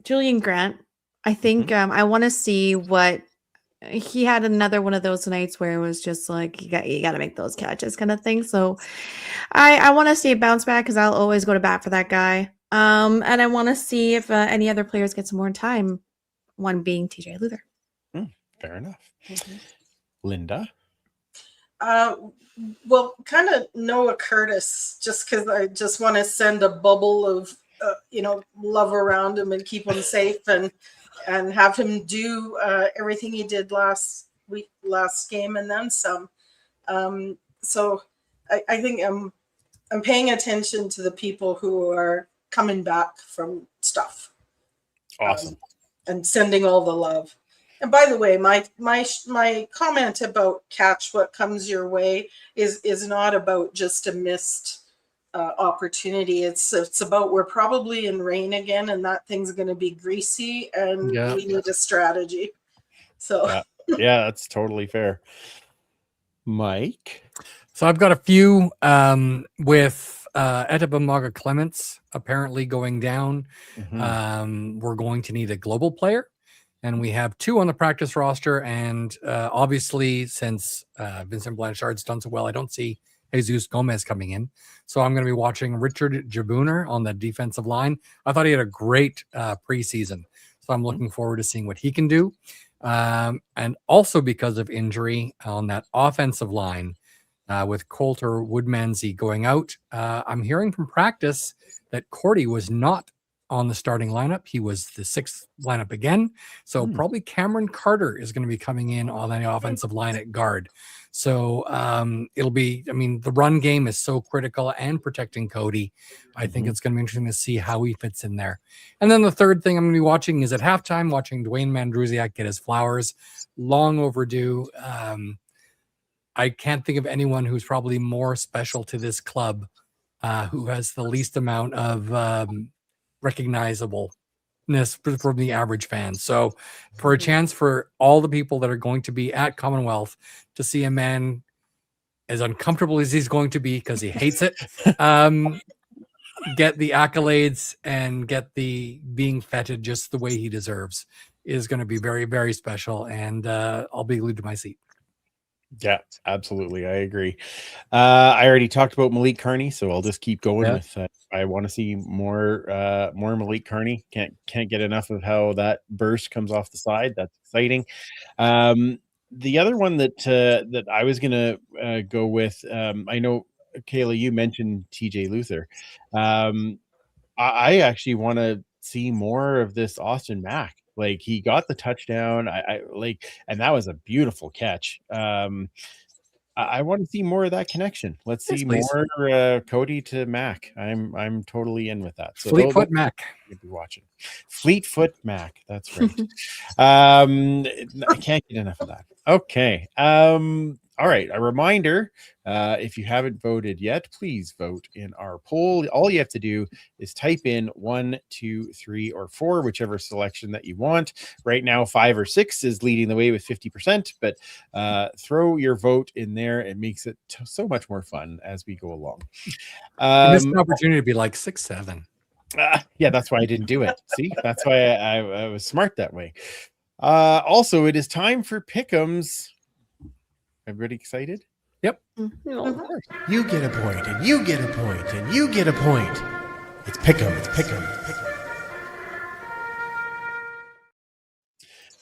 Speaker 4: Julian Grant. I think I want to see what he had. Another one of those nights where it was just like you got to make those catches kind of thing. So I want to see a bounce back because I'll always go to bat for that guy. And I want to see if any other players get some more time. One being TJ Luther.
Speaker 2: Fair enough. Linda.
Speaker 5: Well, kind of Noah Curtis, just because I just want to send a bubble of love around him and keep him safe and have him do everything he did last game and then some. So I think I'm paying attention to the people who are coming back from stuff.
Speaker 2: Awesome.
Speaker 5: And sending all the love. And by the way, my comment about catch what comes your way is not about just a missed opportunity. It's about we're probably in rain again, and that thing's going to be greasy, and we need a strategy. So
Speaker 2: yeah, that's totally fair. Mike.
Speaker 3: So I've got a few with Etabamaga Clements apparently going down. We're going to need a global player, and we have 2 on the practice roster. And obviously, since Vincent Blanchard's done so well, I don't see Jesus Gomez coming in. So I'm going to be watching Richard Jabuner on the defensive line. I thought he had a great preseason. So I'm looking forward to seeing what he can do. And also because of injury on that offensive line, with Coulter Woodmansey going out, I'm hearing from practice that Cordy was not on the starting lineup. He was the 6th lineup again. So probably Cameron Carter is going to be coming in on the offensive line at guard. So it'll be, I mean, the run game is so critical and protecting Cody. I think it's going to be interesting to see how he fits in there. And then the third thing I'm going to be watching is at halftime, watching Dwayne Mandrusiak get his flowers. Long overdue. I can't think of anyone who's probably more special to this club, who has the least amount of recognizableness from the average fan. So for a chance for all the people that are going to be at Commonwealth to see a man as uncomfortable as he's going to be because he hates it, get the accolades and get the being feted just the way he deserves is going to be very, very special. And I'll be glued to my seat.
Speaker 2: Yeah, absolutely. I agree. I already talked about Malik Carney, so I'll just keep going with. I want to see more Malik Carney. Can't get enough of how that burst comes off the side. That's exciting. The other one that I was gonna go with. I know, Kayla, you mentioned TJ Luther. I actually want to see more of this Austin Mack. Like, he got the touchdown. I like, and that was a beautiful catch. I want to see more of that connection. Let's see more Cody to Mac. I'm totally in with that. So
Speaker 3: Fleetfoot Mac.
Speaker 2: You'll be watching Fleetfoot Mac. That's right. I can't get enough of that. Okay. All right. A reminder, if you haven't voted yet, please vote in our poll. All you have to do is type in 1, 2, 3, or 4, whichever selection that you want. Right now, 5 or 6 is leading the way with 50%, but throw your vote in there. It makes it so much more fun as we go along.
Speaker 3: You missed an opportunity to be like 6, 7.
Speaker 2: Yeah, that's why I didn't do it. See, that's why I was smart that way. Also, it is time for Pick'ems. Everybody excited?
Speaker 3: Yep.
Speaker 2: Of course. You get a point, and you get a point, and you get a point. It's Pick'em. It's Pick'em.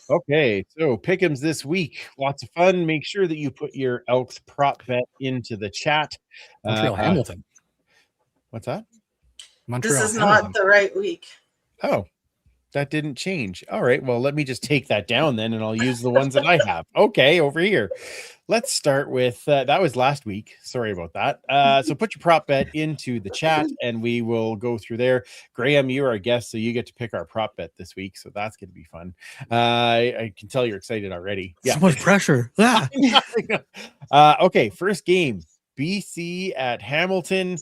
Speaker 2: Okay, so Pick'ems this week. Lots of fun. Make sure that you put your Elks prop bet into the chat.
Speaker 3: Montreal Hamilton.
Speaker 2: What's that?
Speaker 3: Montreal
Speaker 5: This is
Speaker 3: Hamilton.
Speaker 5: not the right week.
Speaker 2: Oh, that didn't change. All right. Well, let me just take that down then, and I'll use the ones that I have. Okay, over here. Let's start with that was last week. Sorry about that. So put your prop bet into the chat, and we will go through there. Graham, you're our guest, so you get to pick our prop bet this week. So that's going to be fun. I can tell you're excited already. Yeah.
Speaker 6: So much pressure. Ah.
Speaker 2: Okay, first game. BC at Hamilton.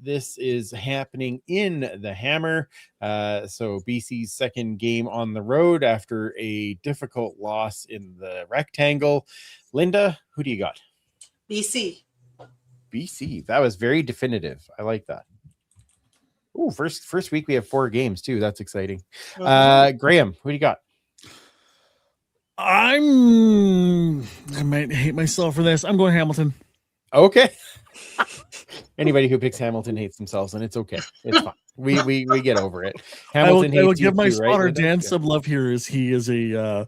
Speaker 2: This is happening in the Hammer. So BC's second game on the road after a difficult loss in the Rectangle. Linda, who do you got?
Speaker 5: BC.
Speaker 2: BC. That was very definitive. I like that. Oh, first week we have 4 games too. That's exciting. Graham, who do you got?
Speaker 6: I might hate myself for this. I'm going Hamilton.
Speaker 2: Okay. Anybody who picks Hamilton hates themselves, and it's okay. It's fine. We get over it. Hamilton
Speaker 6: I will
Speaker 2: hates you
Speaker 6: give my
Speaker 2: too, right,
Speaker 6: spotter
Speaker 2: Linda?
Speaker 6: Dan
Speaker 2: Yeah.
Speaker 6: some love here, as he is a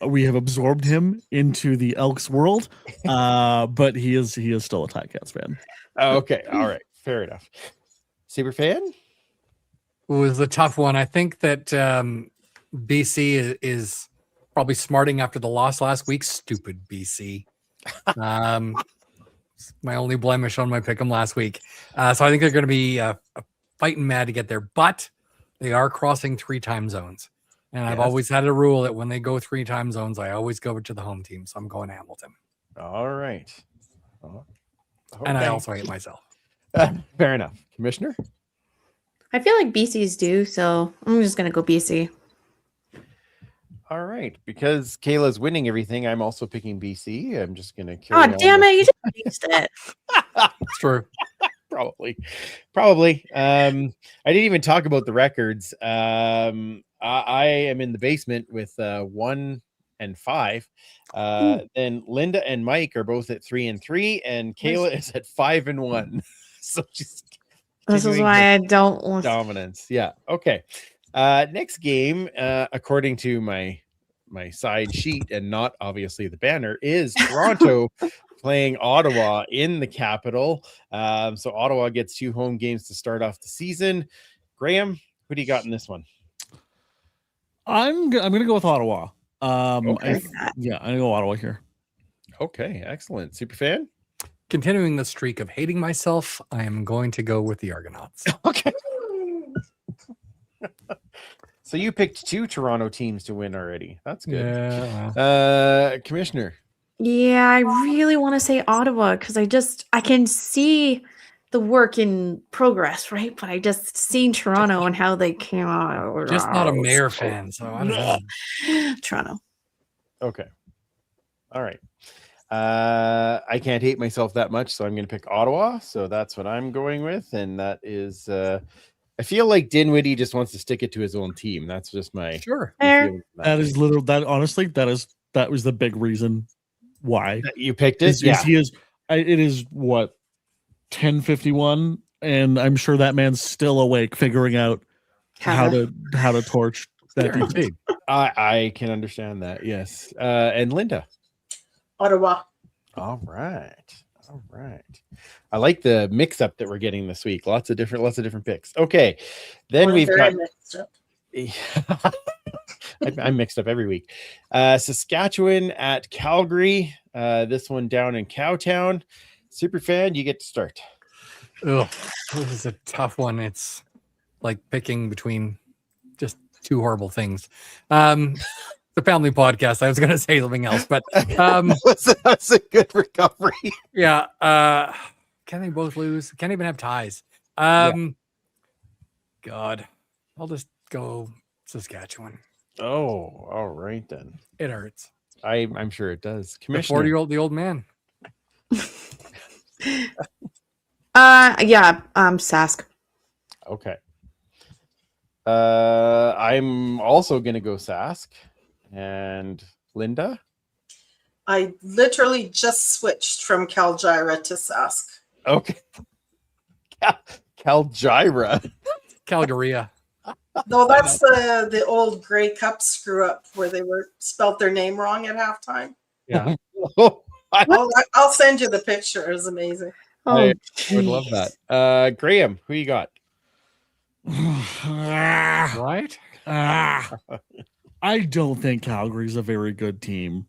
Speaker 6: we have absorbed him into the Elks world, but he is still a Ticats fan.
Speaker 2: Okay. All right. Fair enough. Saber fan?
Speaker 3: It was a tough one. I think that BC is probably smarting after the loss last week. Stupid BC. My only blemish on my pick'em last week. So I think they're going to be fighting mad to get there, but they are crossing 3 time zones. And I've always had a rule that when they go 3 time zones, I always go to the home team. So I'm going Hamilton.
Speaker 2: All right.
Speaker 3: And I also hate myself.
Speaker 2: Fair enough. Commissioner?
Speaker 4: I feel like BC's due, so I'm just going to go BC.
Speaker 2: All right. Because Kayla's winning everything, I'm also picking BC. I'm just going to carry
Speaker 4: Oh,
Speaker 2: on
Speaker 4: damn
Speaker 2: with-
Speaker 4: it. You just used it.
Speaker 3: It's true.
Speaker 2: Probably. I didn't even talk about the records. I am in the basement with 1 and 5. Then Linda and Mike are both at 3 and 3, and Kayla is at 5 and 1. So she's
Speaker 4: This is
Speaker 2: continuing
Speaker 4: why
Speaker 2: her
Speaker 4: I don't.
Speaker 2: dominance. Yeah. Okay. Next game, according to my side sheet and not obviously the banner, is Toronto playing Ottawa in the capital. So Ottawa gets 2 home games to start off the season. Graham, who do you got in this one?
Speaker 6: I'm gonna go with Ottawa.
Speaker 2: Okay.
Speaker 6: I'm gonna go Ottawa here.
Speaker 2: Okay, excellent. Superfan?
Speaker 3: Continuing the streak of hating myself, I am going to go with the Argonauts.
Speaker 2: Okay. So you picked 2 Toronto teams to win already. That's good.
Speaker 3: Yeah.
Speaker 2: Commissioner.
Speaker 4: Yeah, I really want to say Ottawa because I can see the work in progress, right? But I just seen Toronto and how they came out.
Speaker 3: Just not a Mayor fan, so I don't know.
Speaker 4: Toronto.
Speaker 2: Okay. All right. I can't hate myself that much, so I'm going to pick Ottawa. So that's what I'm going with, and that is. I feel like Dinwiddie just wants to stick it to his own team. That's just my
Speaker 3: Sure.
Speaker 2: feeling.
Speaker 6: That is little. That honestly, that was the big reason why
Speaker 2: You picked it.
Speaker 6: It is what 10:51, and I'm sure that man's still awake, figuring out how to torch that.
Speaker 3: Guaranteed.
Speaker 2: I can understand that. Yes. And Linda.
Speaker 5: Ottawa.
Speaker 2: All right. I like the mix up that we're getting this week. Lots of different picks. Okay. Then we've got I'm mixed up every week. Saskatchewan at Calgary. This one down in Cowtown. Superfan, you get to start.
Speaker 3: Ugh, this is a tough one. It's like picking between just 2 horrible things. The family podcast. I was going to say something else, but
Speaker 2: that's a good recovery.
Speaker 3: yeah. Can they both lose? Can't even have ties. God, I'll just go Saskatchewan.
Speaker 2: Oh, all right then.
Speaker 3: It hurts.
Speaker 2: I'm sure it does.
Speaker 3: The
Speaker 2: Commissioner.
Speaker 3: 40-year-old, the old man.
Speaker 4: Sask.
Speaker 2: Okay. I'm also gonna go Sask. And Linda?
Speaker 5: I literally just switched from Calgyra to Sask.
Speaker 2: Okay. Calgyra.
Speaker 3: Calgary.
Speaker 5: No, that's the old Grey Cup screw up where they were spelt their name wrong at halftime.
Speaker 3: Yeah.
Speaker 5: I'll send you the picture. It was amazing.
Speaker 2: I would love that. Graham, who you got?
Speaker 3: Right?
Speaker 6: I don't think Calgary's a very good team.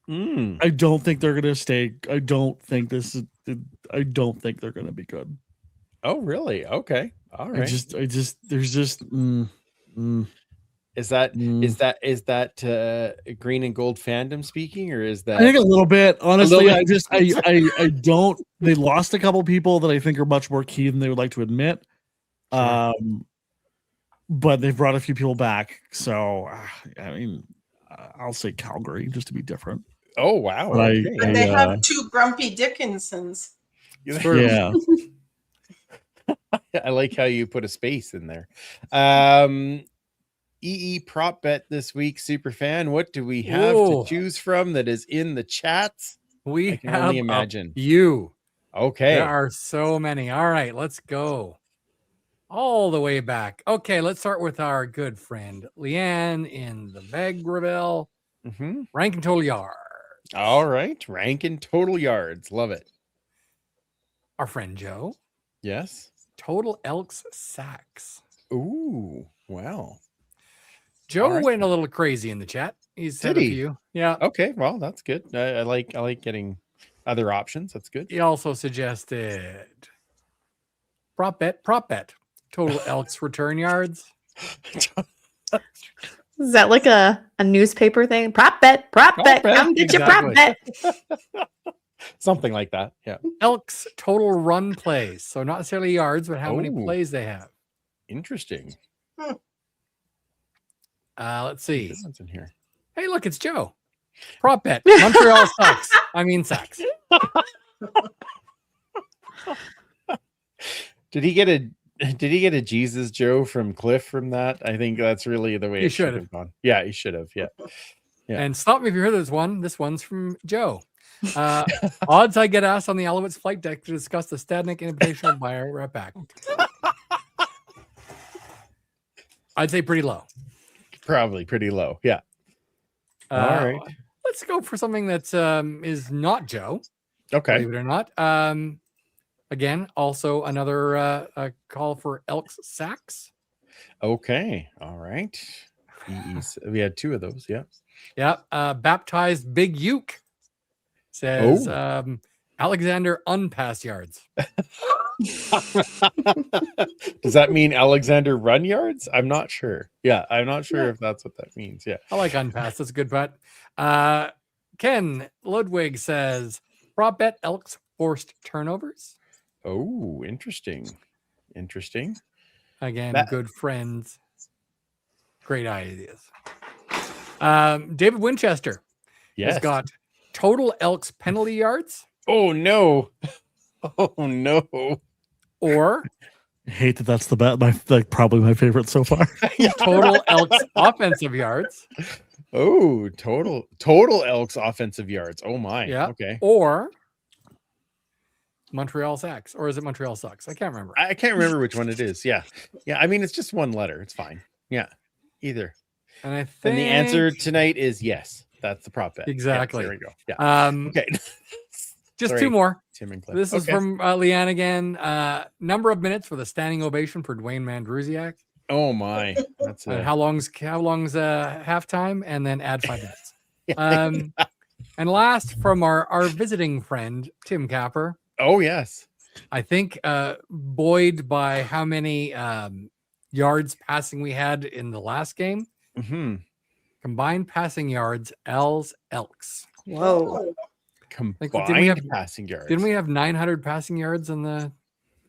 Speaker 2: Mm.
Speaker 6: I don't think they're gonna stay. I don't think they're gonna be good.
Speaker 2: Oh, really? Okay. All right.
Speaker 6: Is
Speaker 2: that green and gold fandom speaking, or is that?
Speaker 6: I think a little bit. Honestly,
Speaker 2: A little bit.
Speaker 6: I don't. They lost a couple people that I think are much more key than they would like to admit.
Speaker 2: Sure.
Speaker 6: But they've brought a few people back, so I mean, I'll say Calgary just to be different.
Speaker 2: Oh wow!
Speaker 6: But
Speaker 2: Okay.
Speaker 5: And they have 2 grumpy Dickinsons.
Speaker 6: Yeah.
Speaker 2: I like how you put a space in there. EE prop bet this week, Superfan. What do we have to choose from that is in the chats?
Speaker 3: We
Speaker 2: I can
Speaker 3: have
Speaker 2: only imagine.
Speaker 3: you.
Speaker 2: Okay.
Speaker 3: There are so many. All right, let's go. All the way back. Okay, let's start with our good friend Leanne in the Vegreville.
Speaker 2: Mm-hmm.
Speaker 3: Ranking total yards.
Speaker 2: All right. Ranking total yards. Love it.
Speaker 3: Our friend Joe.
Speaker 2: Yes.
Speaker 3: Total Elks sacks.
Speaker 2: Ooh. Wow.
Speaker 3: Joe
Speaker 2: right.
Speaker 3: went a little crazy in the chat. He's said
Speaker 2: Did
Speaker 3: a
Speaker 2: he?
Speaker 3: few. Yeah.
Speaker 2: Okay. Well, that's good. I like getting other options. That's good.
Speaker 3: He also suggested prop bet. Total Elks return yards.
Speaker 4: Is that like a newspaper thing? Prop bet. Come get your prop bet.
Speaker 2: Something like that. Yeah.
Speaker 3: Elks total run plays. So not necessarily yards, but how many plays they have.
Speaker 2: Interesting.
Speaker 3: Let's see.
Speaker 2: What's in here?
Speaker 3: Hey, look, it's Joe. Prop bet. Montreal sucks. I mean, sacks.
Speaker 2: Did he get a Jesus Joe from Cliff from that? I think that's really the way
Speaker 3: He
Speaker 2: it should
Speaker 3: should
Speaker 2: have
Speaker 3: have.
Speaker 2: gone. Yeah, he should have. Yeah. Yeah.
Speaker 3: And stop me if you heard this one. This one's from Joe. Odds I get asked on the Alouettes flight deck to discuss the Stadnik Invitational by right back. I'd say pretty low.
Speaker 2: Probably pretty low. Yeah. All right.
Speaker 3: Let's go for something that is not Joe.
Speaker 2: Okay.
Speaker 3: Believe it or not. Again, also another call for Elks sacks.
Speaker 2: Okay. All right. We had 2 of those. Yeah.
Speaker 3: Yeah. Baptized Big Uke says Alexander unpass yards.
Speaker 2: Does that mean Alexander run yards? I'm not sure. Yeah, I'm not sure if that's what that means. Yeah.
Speaker 3: I like unpass. That's a good bet. Ken Ludwig says prop bet Elks forced turnovers.
Speaker 2: Oh, interesting. Interesting.
Speaker 3: Again,
Speaker 2: That-
Speaker 3: good friends. Great ideas. David Winchester
Speaker 2: Yes.
Speaker 3: has got total Elks penalty yards
Speaker 2: Oh no. Oh no.
Speaker 3: or
Speaker 6: I hate that that's the bet. Probably my favorite so far.
Speaker 3: total Elks offensive yards.
Speaker 2: Oh, total Elks offensive yards. Oh my.
Speaker 3: Yeah.
Speaker 2: Okay.
Speaker 3: Or Montreal sacks. Or is it Montreal sucks? I can't remember.
Speaker 2: I can't remember which one it is. Yeah. Yeah. I mean, it's just one letter. It's fine. Yeah. Either.
Speaker 3: And I
Speaker 2: And
Speaker 3: think
Speaker 2: the answer tonight is yes. That's the prop bet. Yes,
Speaker 3: Exactly.
Speaker 2: there we go. Yeah. Okay.
Speaker 3: Just
Speaker 2: Sorry,
Speaker 3: 2 more.
Speaker 2: Tim and Cliff.
Speaker 3: This is
Speaker 2: Okay.
Speaker 3: from Leanne again. Number of minutes for the standing ovation for Dwayne Mandrusiak.
Speaker 2: Oh my. That's
Speaker 3: And
Speaker 2: a,
Speaker 3: how long's halftime, and then add 5 minutes. And last from our visiting friend Tim Capper.
Speaker 2: oh yes.
Speaker 3: I think buoyed by how many yards passing we had in the last game.
Speaker 2: Hmm.
Speaker 3: Combined passing yards, Elks.
Speaker 4: Whoa.
Speaker 2: Combined passing yards.
Speaker 3: Didn't we have 900 passing yards in the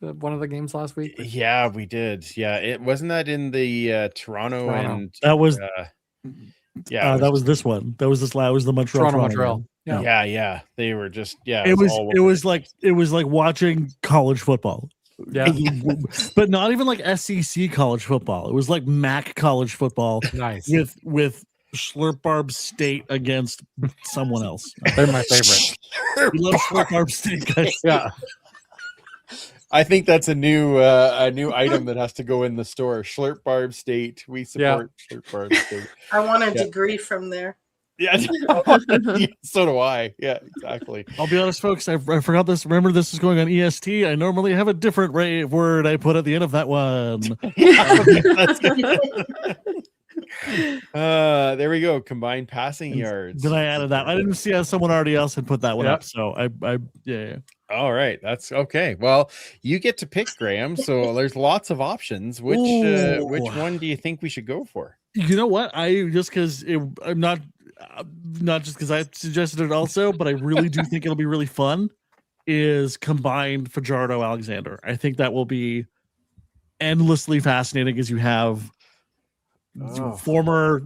Speaker 3: one of the games last week?
Speaker 2: Yeah, we did. Yeah, it wasn't that in the Toronto and
Speaker 6: That was
Speaker 2: yeah,
Speaker 6: that was this one. That was this last. Was the Montreal.
Speaker 3: Montreal.
Speaker 2: yeah, yeah. They were just
Speaker 6: It was like watching college football.
Speaker 3: Yeah.
Speaker 6: But not even like SEC college football. It was like MAC college football
Speaker 3: Nice.
Speaker 6: with Slurp Barb State against someone else.
Speaker 3: They're my favorite.
Speaker 6: We love Slurp Barb State, guys.
Speaker 3: Yeah.
Speaker 2: I think that's a new item that has to go in the store. Slurp Barb State. We support Slurp Barb State.
Speaker 5: I want a degree from there.
Speaker 2: Yeah. Yeah, so do I. Yeah, exactly.
Speaker 6: I'll be honest, folks. I forgot this. Remember, this is going on EST. I normally have a different word I put at the end of that one.
Speaker 2: That's good. There we go. Combined passing yards.
Speaker 6: Then I added that. I didn't see how someone already else had put that one
Speaker 3: Yeah.
Speaker 6: up. So yeah.
Speaker 2: All right, that's okay. Well, you get to pick, Graham. So there's lots of options. Which
Speaker 6: Ooh.
Speaker 2: one do you think we should go for?
Speaker 6: You know what? I'm not just because I suggested it also, but I really do think it'll be really fun. Is combined Fajardo Alexander. I think that will be endlessly fascinating as you have former,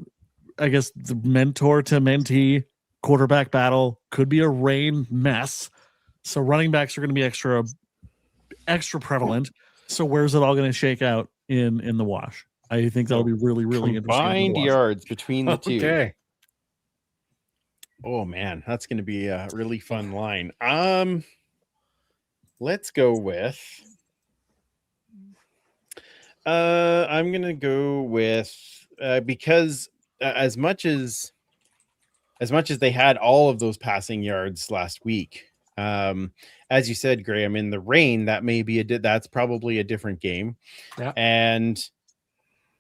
Speaker 6: I guess, the mentor to mentee quarterback battle. Could be a rain mess. So running backs are going to be extra prevalent. So where's it all going to shake out in the wash? I think that'll be really, really interesting.
Speaker 2: Combined yards between the two.
Speaker 3: Okay.
Speaker 2: Oh man, that's going to be a really fun line. Let's go with. I'm going to go with because as much as they had all of those passing yards last week, as you said, Graham, in the rain, that may be that's probably a different game.
Speaker 3: Yeah.
Speaker 2: And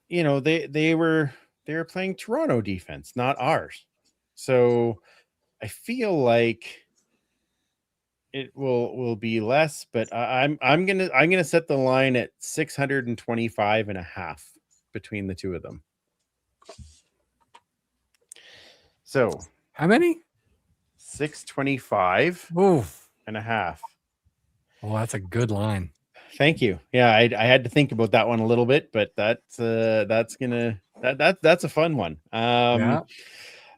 Speaker 2: you know, they were playing Toronto defense, not ours. So I feel like it will be less, but I'm gonna set the line at 625.5 between the two of them. So
Speaker 3: How many?
Speaker 2: 625.5.
Speaker 3: Oof. Oh, that's a good line.
Speaker 2: Thank you. Yeah, I had to think about that one a little bit, but that's a fun one.
Speaker 3: Yeah.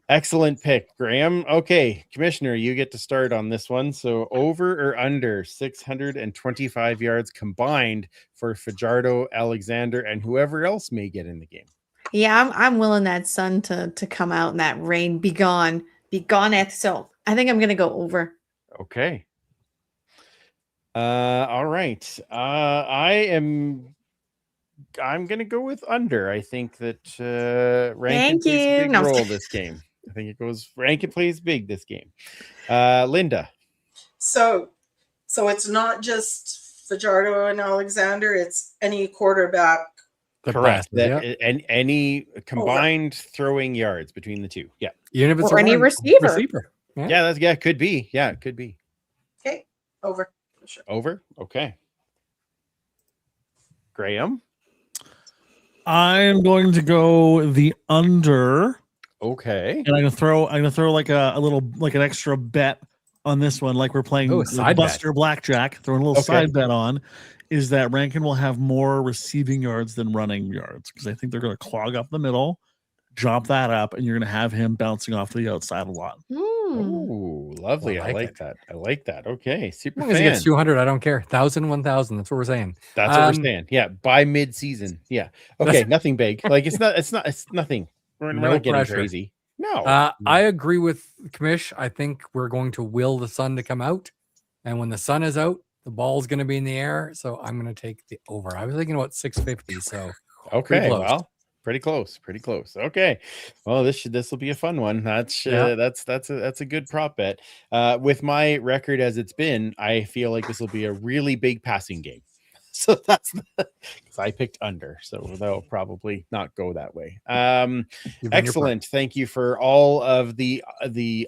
Speaker 2: Excellent pick, Graham. Okay, Commissioner, you get to start on this one. So over or under 625 yards combined for Fajardo, Alexander, and whoever else may get in the game.
Speaker 4: Yeah, I'm willing that sun to come out and that rain be gone. Be gone at so I think I'm gonna go over.
Speaker 2: Okay. All right. I'm gonna go with under. I think that Rankin
Speaker 4: Thank
Speaker 2: plays a
Speaker 4: you.
Speaker 2: big
Speaker 4: No, I'm
Speaker 2: role this game. I think it goes Rankin plays big this game. Linda.
Speaker 5: So it's not just Fajardo and Alexander, it's any quarterback.
Speaker 3: The
Speaker 2: Correct.
Speaker 3: passer,
Speaker 2: That
Speaker 3: yeah.
Speaker 2: and any combined throwing yards between the two. Yeah.
Speaker 3: Even if it's
Speaker 4: Or
Speaker 3: a
Speaker 4: any
Speaker 3: run,
Speaker 4: receiver.
Speaker 3: Yeah.
Speaker 2: Yeah, it could be. Yeah, it could be.
Speaker 5: Okay, over. For sure.
Speaker 2: Over. Okay. Graham.
Speaker 6: I'm going to go the under,
Speaker 2: Okay.
Speaker 6: and I'm gonna throw like a little like an extra bet on this one, like we're playing
Speaker 3: Oh, a
Speaker 6: like
Speaker 3: side bet.
Speaker 6: Buster Blackjack. Throwing a little side bet on is that Rankin will have more receiving yards than running yards because I think they're going to clog up the middle, drop that up, and you're going to have him bouncing off to the outside a lot.
Speaker 2: Oh, lovely.
Speaker 3: I
Speaker 2: I
Speaker 3: like
Speaker 2: like
Speaker 3: it.
Speaker 2: that. I like that. Okay. Super
Speaker 3: As long as he
Speaker 2: fan.
Speaker 3: gets 200, I don't care. 1,000, 1,000. That's what we're saying.
Speaker 2: That's what we're saying. Yeah. By mid-season. Yeah. Okay. Nothing big. Like it's nothing. We're
Speaker 3: No
Speaker 2: not getting
Speaker 3: pressure.
Speaker 2: crazy. No.
Speaker 3: I agree with Kamish. I think we're going to will the sun to come out. And when the sun is out, the ball's going to be in the air. So I'm going to take the over. I was thinking about 650. So
Speaker 2: Okay,
Speaker 3: close.
Speaker 2: well, pretty close. Okay, well, this will be a fun one. That's a good prop bet. With my record as it's been, I feel like this will be a really big passing game. So that's because I picked under, so they'll probably not go that way. Excellent. Thank you for all of the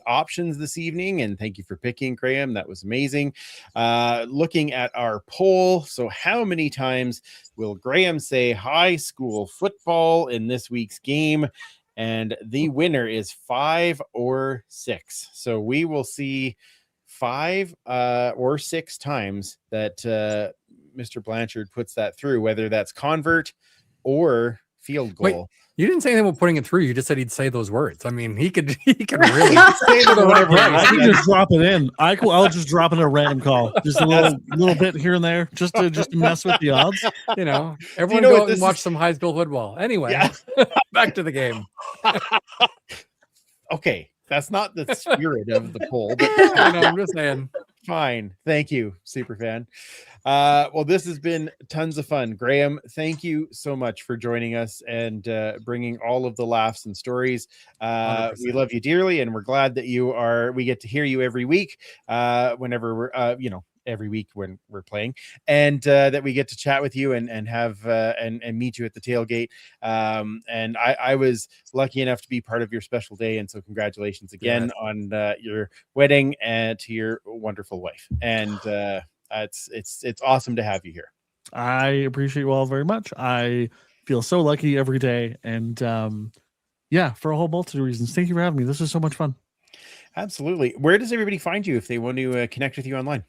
Speaker 2: options this evening, and thank you for picking, Graham. That was amazing. Looking at our poll, so how many times will Graham say high school football in this week's game? And the winner is 5 or 6. So we will see 5 or 6 times that Mr. Blanchard puts that through, whether that's convert or field goal.
Speaker 3: Wait, you didn't say anything about putting it through. You just said he'd say those words. I mean, he could really
Speaker 2: say whatever.
Speaker 6: I can just drop it in. I'll just drop in a random call, just a little bit here and there, just to mess with the odds.
Speaker 3: You know, everyone go out and watch some high school football. Anyway, back to the game.
Speaker 2: Okay, that's not the spirit of the poll. But
Speaker 3: I know, I'm just saying.
Speaker 2: Fine. Thank you, superfan. Well, this has been tons of fun. Graham, thank you so much for joining us and bringing all of the laughs and stories. We love you dearly, and we're glad that we get to hear you every week whenever we're, every week when we're playing, and that we get to chat with you and have and meet you at the tailgate. And I was lucky enough to be part of your special day, and so congratulations again on your wedding and to your wonderful wife. And it's awesome to have you here.
Speaker 6: I appreciate you all very much. I feel so lucky every day, and for a whole multitude of reasons. Thank you for having me. This was so much fun. Absolutely.
Speaker 2: Where does everybody find you if they want to connect with you online?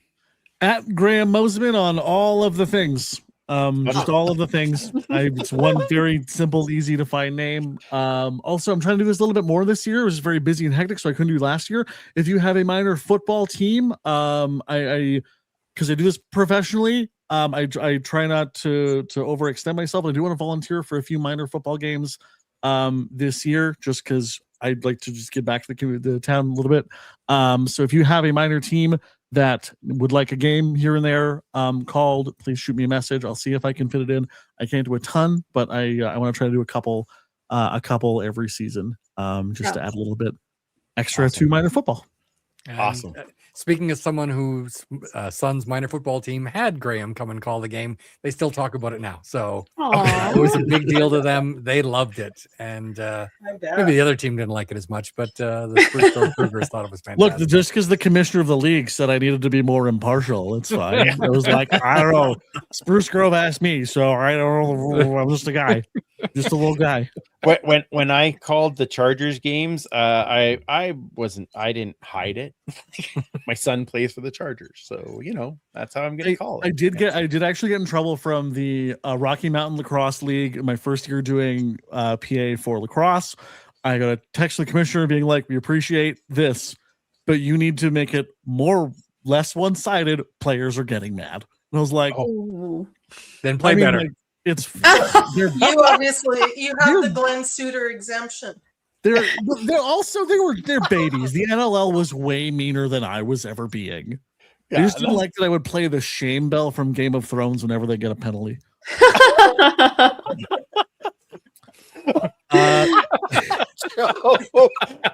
Speaker 6: At Graham Mosimann on all of the things. Just all of the things. It's one very simple, easy to find name. Also, I'm trying to do this a little bit more this year. It was very busy and hectic, so I couldn't do last year. If you have a minor football team, because I do this professionally, I try not to overextend myself. I do want to volunteer for a few minor football games this year, just because I'd like to just get back to the town a little bit. So if you have a minor team that would like a game here and there called, please shoot me a message. I'll see if I can fit it in. I can't do a ton, but I want to try to do a couple every season, just to add a little bit extra to minor football.
Speaker 2: Awesome.
Speaker 3: Speaking of someone whose son's minor football team had Graham come and call the game, they still talk about it now. So it was a big deal to them. They loved it. And maybe the other team didn't like it as much, but the Spruce Grove Cougars thought it was fantastic.
Speaker 6: Look, just because the commissioner of the league said I needed to be more impartial, it's fine. I was like, I don't know. Spruce Grove asked me, so I don't know. I'm just a guy. Just a little guy.
Speaker 2: When I called the Chargers games, I didn't hide it. My son plays for the Chargers, so that's how I'm going to call it.
Speaker 6: I did actually get in trouble from the Rocky Mountain Lacrosse League my first year doing PA for lacrosse. I got a text from the commissioner being like, we appreciate this, but you need to make it less one-sided. Players are getting mad. And I was like,
Speaker 4: Oh.
Speaker 3: Then play better.
Speaker 6: like, it's
Speaker 5: You obviously you have the Glenn Suter exemption.
Speaker 6: they're also they're babies. The NLL was way meaner than I was ever being. They just didn't like that I would play the shame bell from Game of Thrones whenever they get a penalty.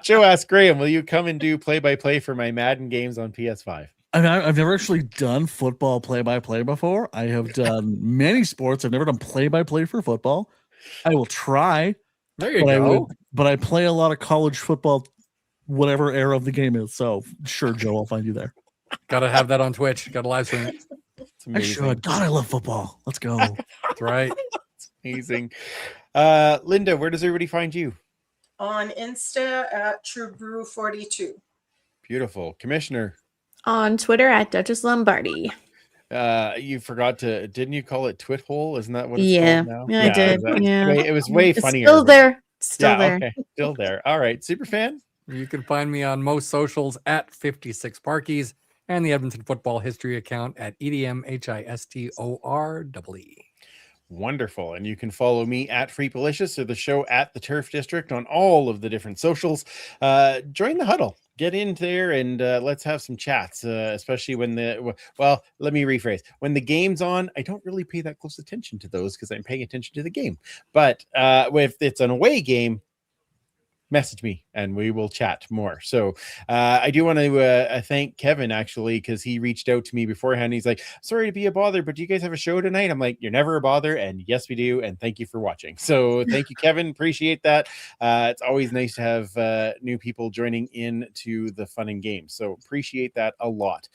Speaker 2: Joe asked Graham, will you come and do play-by-play for my Madden games on PS5?
Speaker 6: I've never actually done football play-by-play before. I have done many sports. I've never done play-by-play for football. I will try.
Speaker 3: There you go.
Speaker 6: But I play a lot of college football, whatever era of the game is. So sure, Joe, I'll find you there.
Speaker 3: Gotta have that on Twitch. Gotta live stream it.
Speaker 6: I should. God, I love football. Let's go.
Speaker 3: That's right.
Speaker 2: It's amazing. Linda, where does everybody find you?
Speaker 5: On Insta at TrueBrew42.
Speaker 2: Beautiful. Commissioner,
Speaker 4: On Twitter at Duchess Lombardi.
Speaker 2: you forgot to, didn't you call it Twit Hole? Isn't that what it's
Speaker 4: Yeah,
Speaker 2: called now?
Speaker 4: I did. Yeah.
Speaker 2: It was way
Speaker 4: It's
Speaker 2: funnier.
Speaker 4: still there. Still
Speaker 2: Yeah,
Speaker 4: there.
Speaker 2: okay. Still there. All right. Superfan?
Speaker 3: You can find me on most socials at 56 Parkies and the Edmonton Football History account at EDMHISTOREE.
Speaker 2: Wonderful. And you can follow me at Freepalicious or the show at the Turf District on all of the different socials. Join the huddle. Get in there and let's have some chats, especially when well, let me rephrase. When the game's on, I don't really pay that close attention to those because I'm paying attention to the game. But if it's an away game, message me and we will chat more. So I do want to thank Kevin actually, because he reached out to me beforehand. He's like, sorry to be a bother, but do you guys have a show tonight? I'm like, you're never a bother, and yes we do, and thank you for watching. So thank you, Kevin. Appreciate that. It's always nice to have new people joining in to the fun and games, so appreciate that a lot.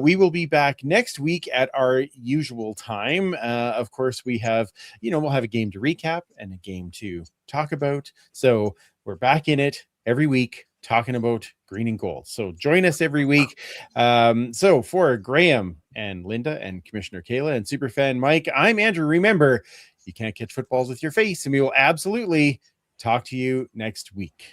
Speaker 2: We will be back next week at our usual time. Of course, we have, we'll have a game to recap and a game to talk about. So we're back in it every week talking about green and gold. So join us every week. So for Graham and Linda and Commissioner Kayla and Superfan Mike, I'm Andrew. Remember, you can't catch footballs with your face, and we will absolutely talk to you next week.